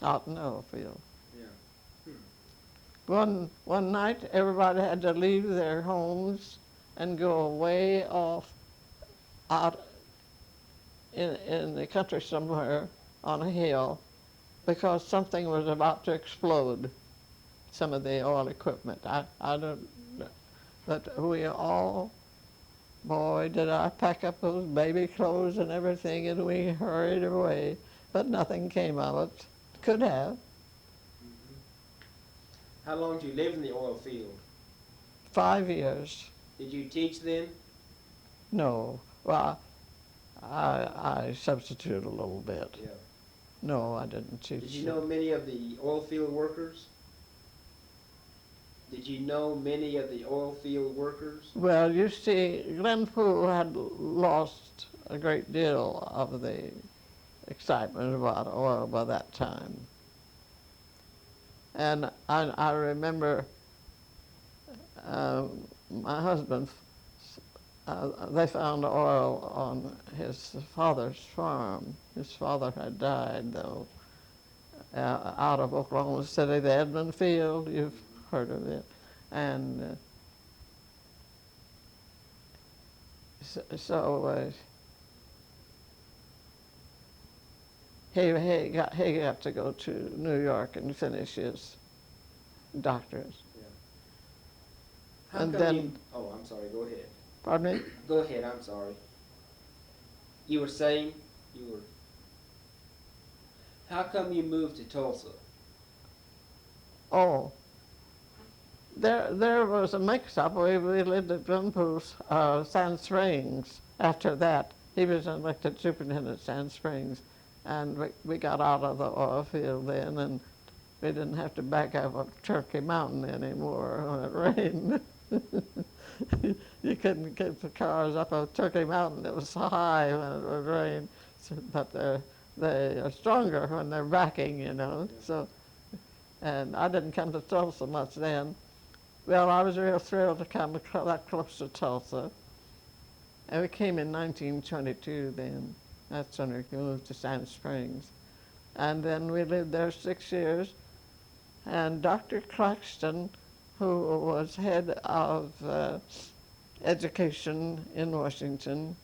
Out in the oil field. Yeah. One night, everybody had to leave their homes and go way off out in the country somewhere on a hill, because something was about to explode, some of the oil equipment. I don't know. But we all, boy, did I pack up those baby clothes and everything, and we hurried away, but nothing came of it. Could have. How long did you live in the oil field? 5 years. Did you teach then? No. Well, I substituted a little bit. Yeah. No, I didn't teach. Did you know many of the oil field workers? Did you know many of the oil field workers? Well, you see, Glenpool had lost a great deal of the excitement about oil by that time. And I remember my husband, they found oil on his father's farm. His father had died, though, out of Oklahoma City, the Edmond Field. You've heard of it. And so he got to go to New York and finish his doctorate. Yeah. How And come then- you, oh, I'm sorry, go ahead. Pardon me? Go ahead, I'm sorry. You were saying, how come you moved to Tulsa? Oh, there was a mix-up. We lived at Glenpool, Sand Springs. After that, he was elected superintendent at Sand Springs, and we got out of the oil field then, and we didn't have to back up Turkey Mountain anymore when it rained. You couldn't get the cars up on Turkey Mountain. It was so high when it would rain, but they are stronger when they're backing, you know. So, and I didn't come to Tulsa much then. Well, I was real thrilled to come that close to Tulsa. And we came in 1922 then. That's when we moved to Sand Springs. And then we lived there 6 years. And Dr. Claxton, who was head of education in Washington,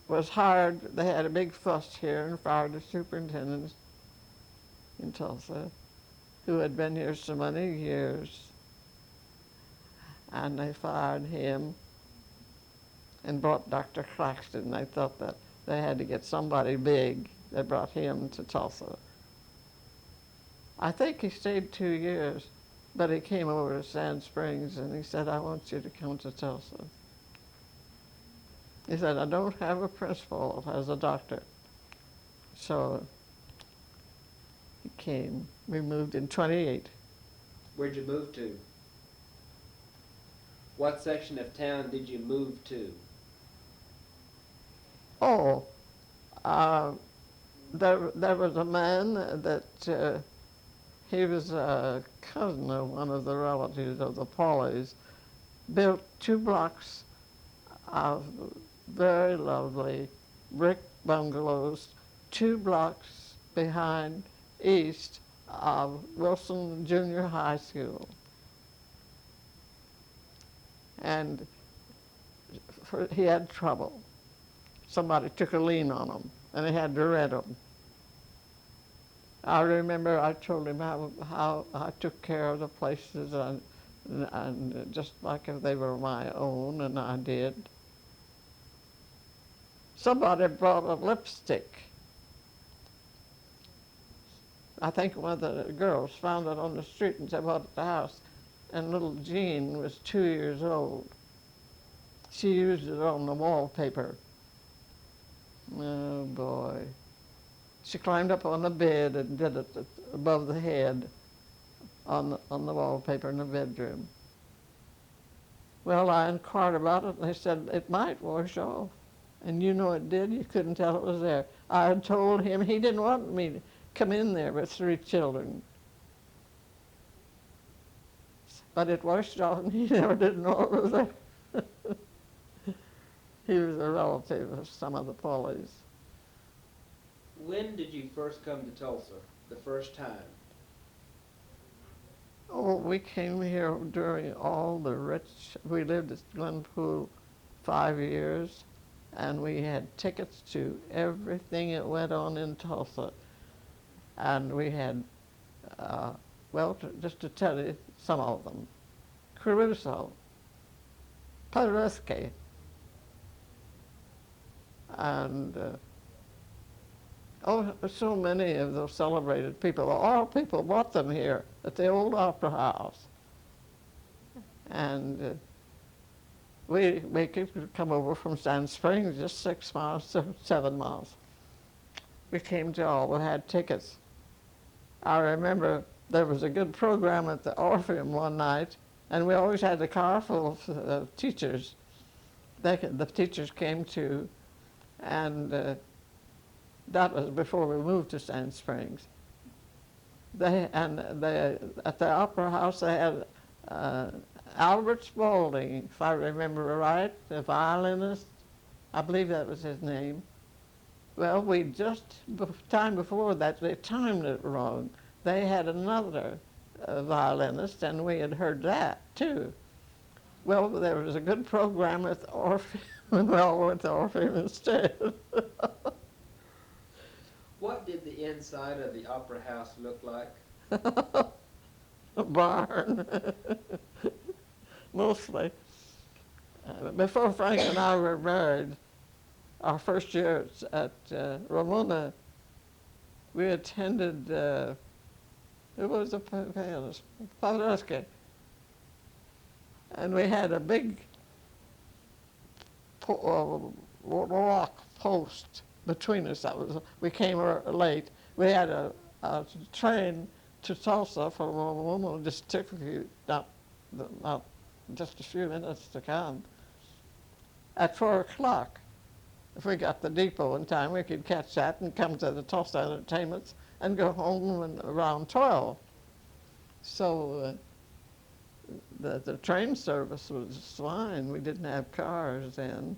was hired. They had a big fuss here and fired the superintendent in Tulsa, who had been here so many years. And they fired him and brought Dr. Claxton. They thought that they had to get somebody big. They brought him to Tulsa. I think he stayed 2 years, but he came over to Sand Springs and he said, I want you to come to Tulsa. He said, I don't have a principal as a doctor. So he came. We moved in 28. Where'd you move to? What section of town did you move to? Oh, there was a man that he was a cousin of one of the relatives of the Paulies, built 2 blocks of very lovely brick bungalows, 2 blocks behind east of Wilson Junior High School. And he had trouble. Somebody took a lien on him, and he had to rent them. I remember I told him how I took care of the places, and just like if they were my own, and I did. Somebody brought a lipstick. I think one of the girls found it on the street and said, bought it at the house. And little Jean was 2 years old. She used it on the wallpaper. Oh, boy. She climbed up on the bed and did it above the head on the wallpaper in the bedroom. Well, I inquired about it, and they said it might wash off. And you know it did. You couldn't tell it was there. I had told him he didn't want me to come in there with 3 children. But it washed off, and he never did know it was there. He was a relative of some of the Paulies. When did you first come to Tulsa? The first time? Oh, we came here during all the rich. We lived at Glenpool 5 years, and we had tickets to everything that went on in Tulsa. And we had, well, just to tell you some of them, Caruso, Paderewski, and so many of those celebrated people. All people brought them here at the old Opera House. And we could come over from Sand Springs, just 6 miles, 7 miles. We came to Alva, had tickets. I remember there was a good program at the Orpheum one night, and we always had a car full of teachers. The teachers came too, and that was before we moved to Sand Springs. At the Opera House they had Albert Spaulding, if I remember right, the violinist. I believe that was his name. Well, time before that, they timed it wrong. They had another violinist, and we had heard that too. Well, there was a good program at the Orpheum, and we all went to Orpheum instead. What did the inside of the Opera House look like? A barn, mostly. Before Frank and I were married, our first year at Ramona, we attended, who was the pianist? Paderewski. And we had a big rock post between us. We came late. We had a train to Tulsa from Ramona, just took not just a few minutes to come. At 4 o'clock, if we got the depot in time, we could catch that and come to the Tulsa entertainments and go home around 12. So the train service was fine. We didn't have cars then.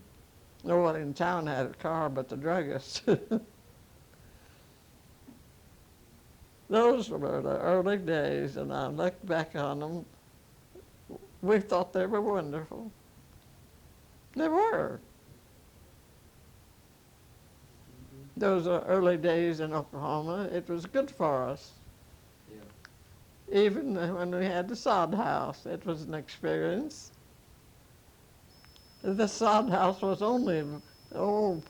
No one in town had a car but the druggist. Those were the early days, and I look back on them. We thought they were wonderful. They were. Those are early days in Oklahoma. It was good for us. Yeah. Even when we had the sod house, it was an experience. The sod house was only,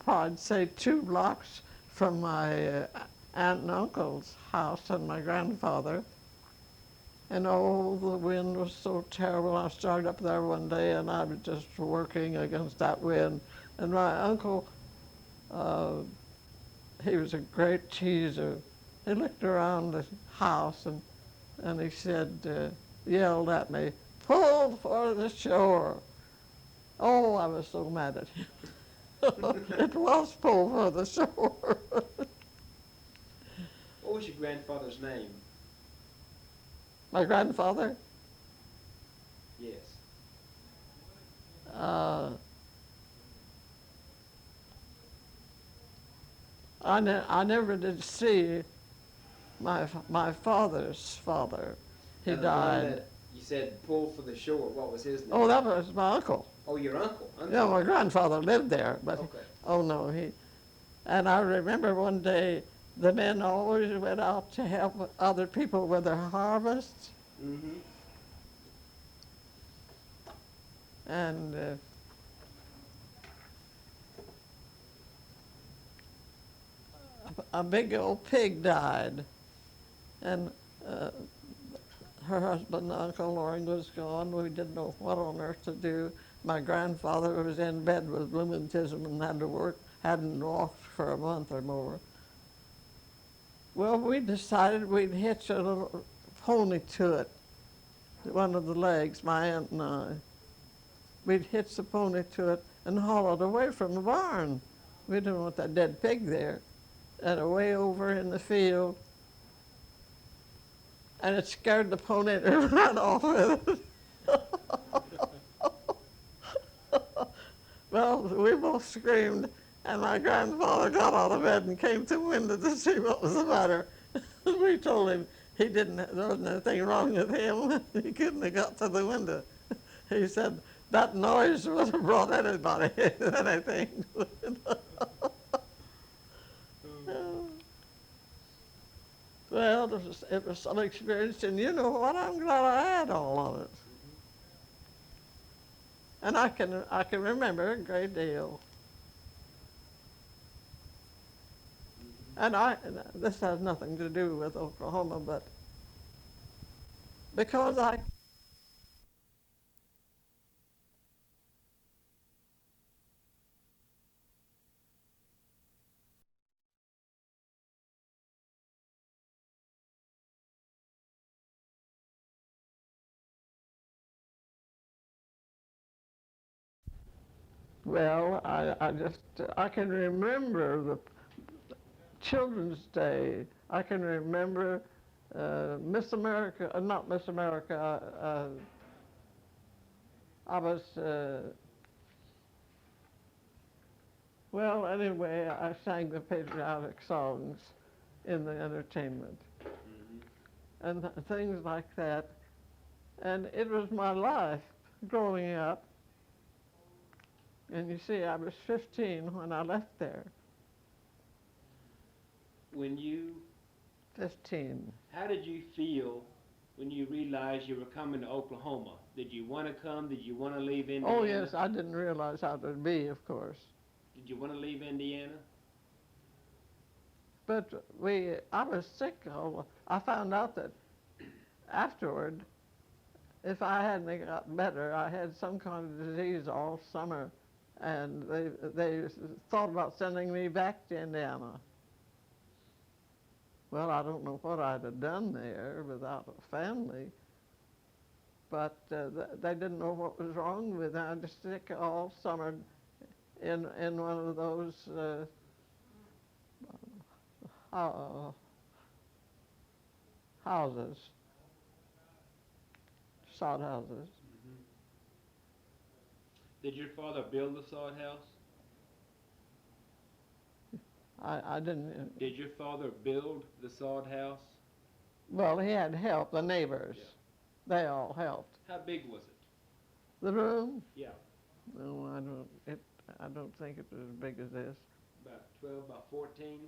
I'd say 2 blocks from my aunt and uncle's house and my grandfather. And oh, the wind was so terrible. I started up there one day and I was just working against that wind. And my uncle, he was a great teaser. He looked around the house and he said, yelled at me, "Pull for the shore." Oh, I was so mad at him. It was pull for the shore. What was your grandfather's name? My grandfather, Yes. uh, I never did see my father's father. He And the one died. that you said pull for the shore. What was his name? Oh, that was my uncle. Oh, your uncle. Yeah, my grandfather lived there, but Okay. oh no, and I remember one day the men always went out to help other people with their harvests, Mm-hmm. and a big old pig died, and her husband, Uncle Loring, was gone. We didn't know what on earth to do. My grandfather was in bed with rheumatism and hadn't walked for a month or more. Well, we decided we'd hitch a little pony to it, one of the legs, my aunt and I. We'd hitch the pony to it and haul it away from the barn. We didn't want that dead pig there. And away over in the field, and it scared the pony and it ran off with it. Well, we both screamed, and my grandfather got out of bed and came to the window to see what was the matter. We told him there wasn't anything wrong with him. He couldn't have got to the window. He said, that noise would have brought anybody, anything. Well, it was some experience, and you know what? I'm glad I had all of it. And I can remember a great deal. And this has nothing to do with Oklahoma, but because I can remember the Children's Day. I can remember Miss America, not Miss America. I was, well, anyway, I sang the patriotic songs in the entertainment and things like that. And it was my life growing up. And you see, I was 15 when I left there. When you 15. How did you feel when you realized you were coming to Oklahoma? Did you want to come? Did you want to leave Indiana? Oh, yes, I didn't realize how it would be, of course. Did you want to leave Indiana? But I was sick. I found out that afterward, if I hadn't got better, I had some kind of disease all summer, and they thought about sending me back to Indiana. Well, I don't know what I'd have done there without a family, but they didn't know what was wrong with me. I was sick all summer in one of those houses. sod houses. Mm-hmm. Did your father build the sod house? I didn't. Did your father build the sod house? Well, he had help. The neighbors, Yeah. they all helped. How big was it? The room? Yeah, No, I don't. I don't think it was as big as this. about 12 by 14.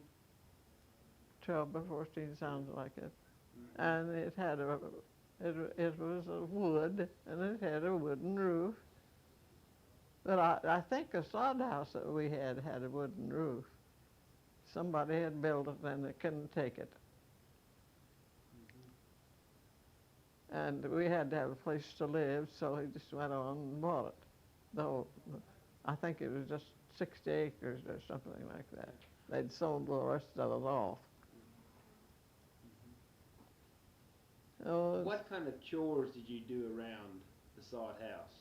12 by 14 sounds like it. Mm-hmm. And it had it was a wood, and it had a wooden roof. But I think the sod house that we had a wooden roof. Somebody had built it and they couldn't take it. Mm-hmm. And we had to have a place to live, so he just went on and bought it. Though I think it was just 60 acres or something like that. They'd sold the rest of it off. Oh, What kind of chores did you do around the sod house?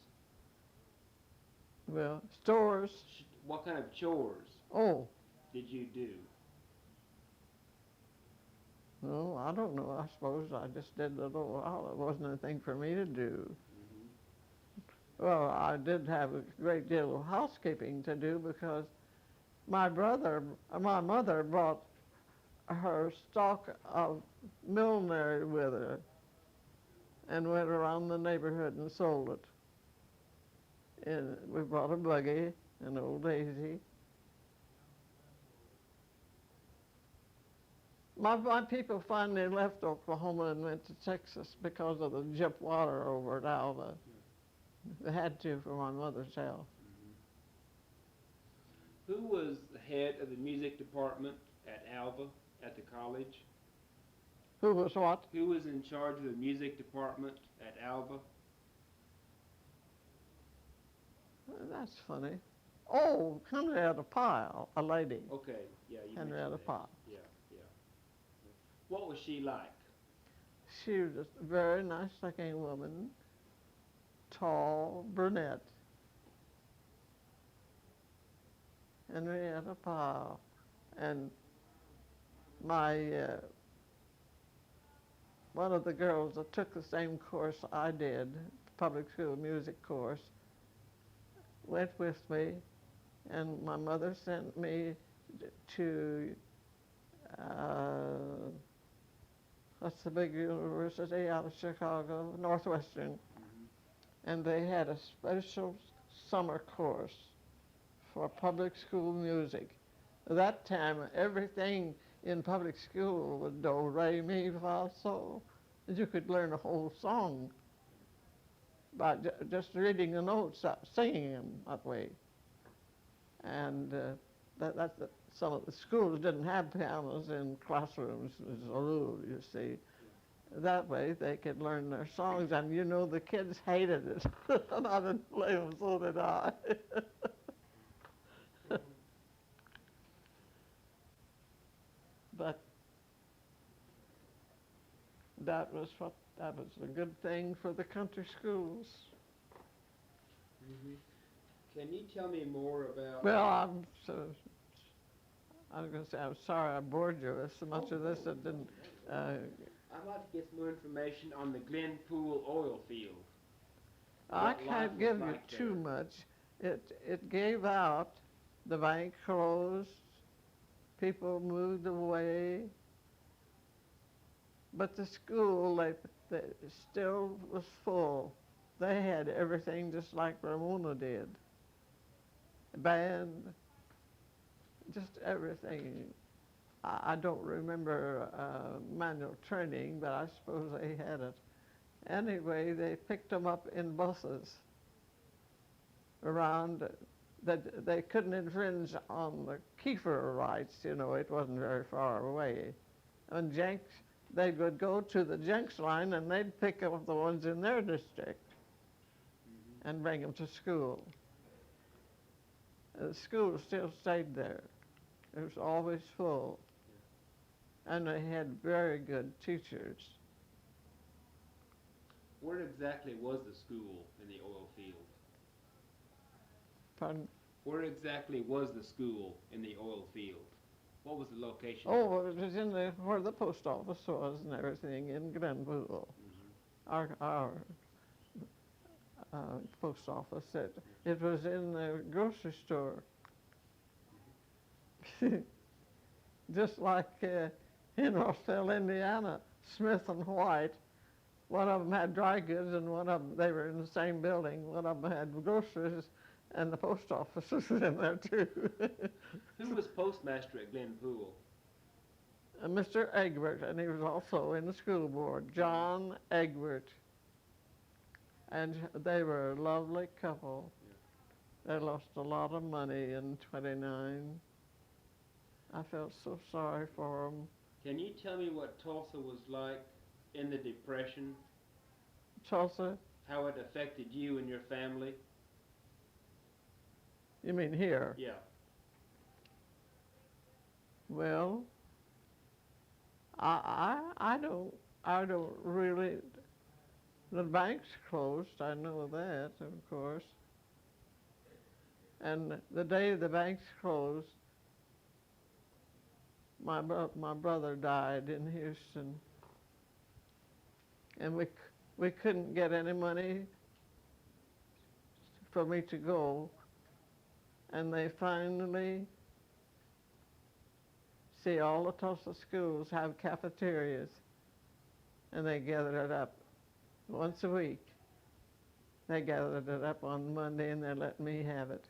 well, stores. What kind of chores Oh, did you do? no, I don't know. I suppose I just did a little while. It wasn't anything for me to do. Mm-hmm. Well, I did have a great deal of housekeeping to do because my mother brought her stock of millinery with her and went around the neighborhood and sold it. And we brought a buggy, an old Daisy. My people finally left Oklahoma and went to Texas because of the jip water over at Alva. They had to for my mother's health. Mm-hmm. Who was the head of the music department at Alva at the college? Who was what? Who was in charge of the music department at Alva? That's funny. Oh, Henrietta Pyle, a lady. Okay, yeah, you Henrietta mentioned that. Pyle. Yeah, yeah. What was she like? She was a very nice-looking woman, tall, brunette. Henrietta Pyle. And my one of the girls that took the same course I did, public school music course, went with me, and my mother sent me to what's the big university out of Chicago, Northwestern, Mm-hmm. and they had a special summer course for public school music. At that time, everything in public school was do, re, mi, fa, sol. You could learn a whole song by just reading the notes, singing them that way. And some of the schools didn't have pianos in classrooms as a rule, you see. That way they could learn their songs, and you know the kids hated it. And I didn't blame them, so did I. But that was a good thing for the country schools. Mm-hmm. Can you tell me more about... Well, I was going to say, I'm sorry I bored you with so much of this that didn't... I'd like to get some more information on the Glenpool Oil Field. I What life can't was give you like too there. much. It gave out, the bank closed, people moved away, but the school, they still was full. They had everything just like Ramona did. Band, just everything. I don't remember manual training, but I suppose they had it. Anyway, they picked them up in buses around. That they couldn't infringe on the Kiefer rights, you know, it wasn't very far away. And Jenks, they would go to the Jenks line and they'd pick up the ones in their district and bring them to school. The school still stayed there. It was always full. And they had very good teachers. Where exactly was the school in the oil field? Pardon? Where exactly was the school in the oil field? What was the location? Oh, it was in where the post office was and everything in Glenpool. Mm-hmm. Our post office. It was in the grocery store. Just like in Rossville, Indiana, Smith and White. One of them had dry goods, and one of them, they were in the same building. One of them had groceries, and the post office was in there too. Who was postmaster at Glenpool? Mr. Egbert, and he was also in the school board, John Egbert. And they were a lovely couple. Yeah. They lost a lot of money in '29. I felt so sorry for them. Can you tell me what Tulsa was like in the Depression? Tulsa? How it affected you and your family? You mean here? Yeah. Well, I don't really. The bank's closed. I know that, of course. And the day the bank's closed, my brother died in Houston, and we couldn't get any money for me to go, and they finally see all the Tulsa schools have cafeterias, and they gathered it up once a week. They gathered it up on Monday, and they let me have it.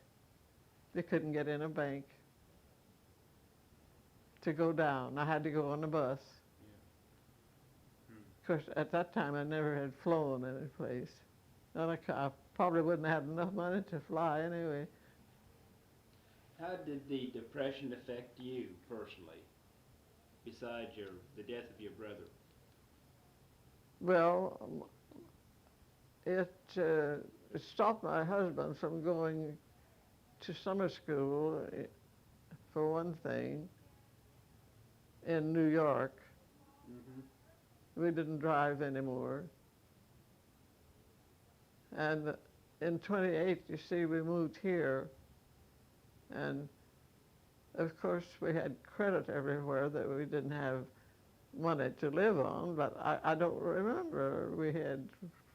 They couldn't get in a bank to go down. I had to go on the bus. Yeah. Of course, at that time, I never had flown any place. And I probably wouldn't have enough money to fly anyway. How did the Depression affect you personally, besides the death of your brother? Well, it stopped my husband from going to summer school, for one thing, in New York. Mm-hmm. We didn't drive anymore. And in '28, you see, we moved here. And of course, we had credit everywhere that we didn't have money to live on, but I don't remember. We had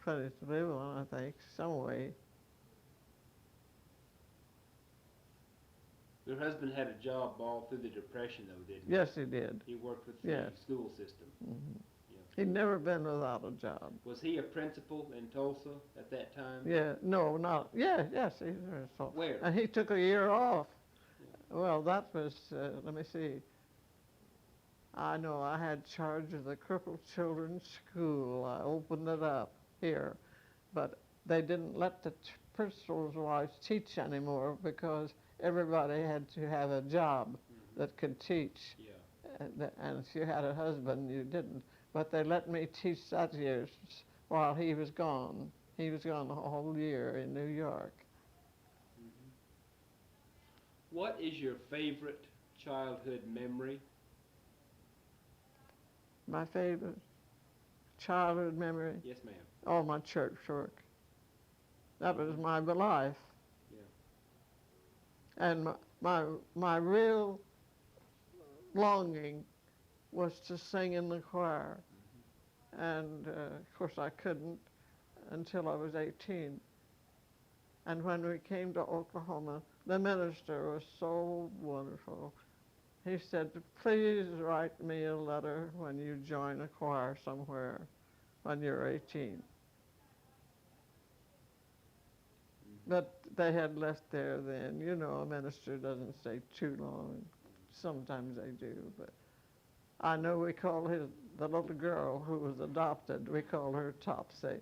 plenty to live on, I think, some way. Your husband had a job all through the Depression, though, didn't he? Yes, he did. He worked with yes. the school system. Mm-hmm. Yeah. He'd never been without a job. Was he a principal in Tulsa at that time? Yeah, no, not, yeah, yes, he was. So. Where? And he took a year off. Yeah. Well, that was, let me see. I know I had charge of the crippled children's school. I opened it up here, but they didn't let the principal's wives teach anymore because everybody had to have a job that could teach. Yeah. And if you had a husband, you didn't. But they let me teach that year while he was gone. He was gone the whole year in New York. Mm-hmm. What is your favorite childhood memory? My favorite childhood memory? Yes, ma'am. Oh, my church work. That was my life. Yeah. And my real longing was to sing in the choir. Mm-hmm. And of course I couldn't until I was 18. And when we came to Oklahoma, the minister was so wonderful. He said, please write me a letter when you join a choir somewhere when you're 18. Mm-hmm. But they had left there then. You know, a minister doesn't stay too long. Sometimes they do, but I know we called the little girl who was adopted, we called her Topsy.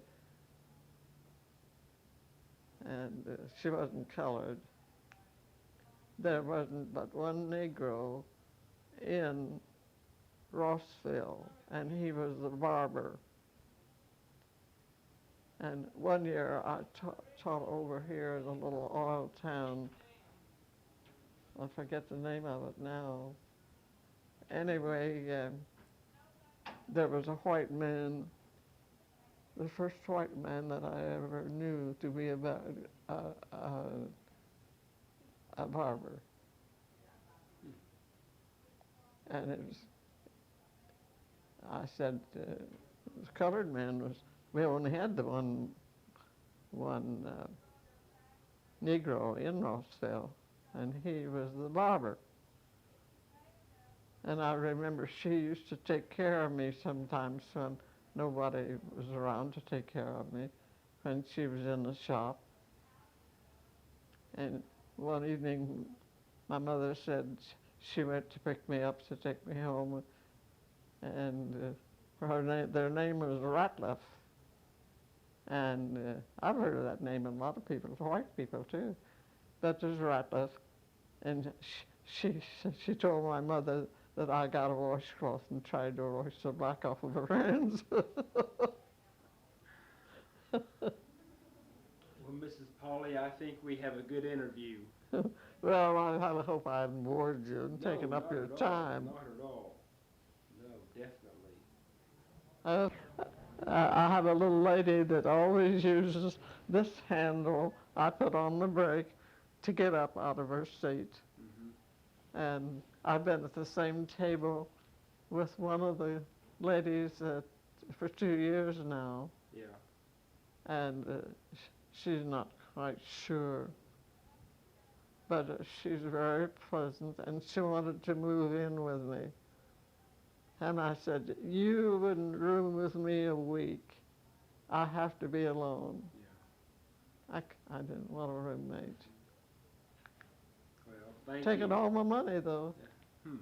And she wasn't colored. There wasn't but one Negro in Rossville, and he was the barber. And one year I taught over here in a little oil town. I forget the name of it now. Anyway, there was a white man, the first white man that I ever knew to be a barber. And it was, I said, the colored man was, we only had the one one Negro in Rossville, and he was the barber. And I remember she used to take care of me sometimes when nobody was around to take care of me, when she was in the shop. And one evening, my mother said she went to pick me up to take me home, and their name was Ratliff. And I've heard of that name in a lot of people, white people too. But there's Ratliff. And she told my mother that I got a washcloth and tried to wash the black off of her hands. Well, Mrs. Pauly, I think we have a good interview. Well, I hope I haven't bored you and taken up your time. Not at all. No, definitely. I have a little lady that always uses this handle I put on the brake to get up out of her seat. Mm-hmm. And I've been at the same table with one of the ladies for 2 years now. Yeah. And she's not quite sure. But she's very pleasant, and she wanted to move in with me. And I said, you wouldn't room with me a week. I have to be alone. Yeah. I didn't want a roommate. Well, thank you. Taking all my money, though. Yeah.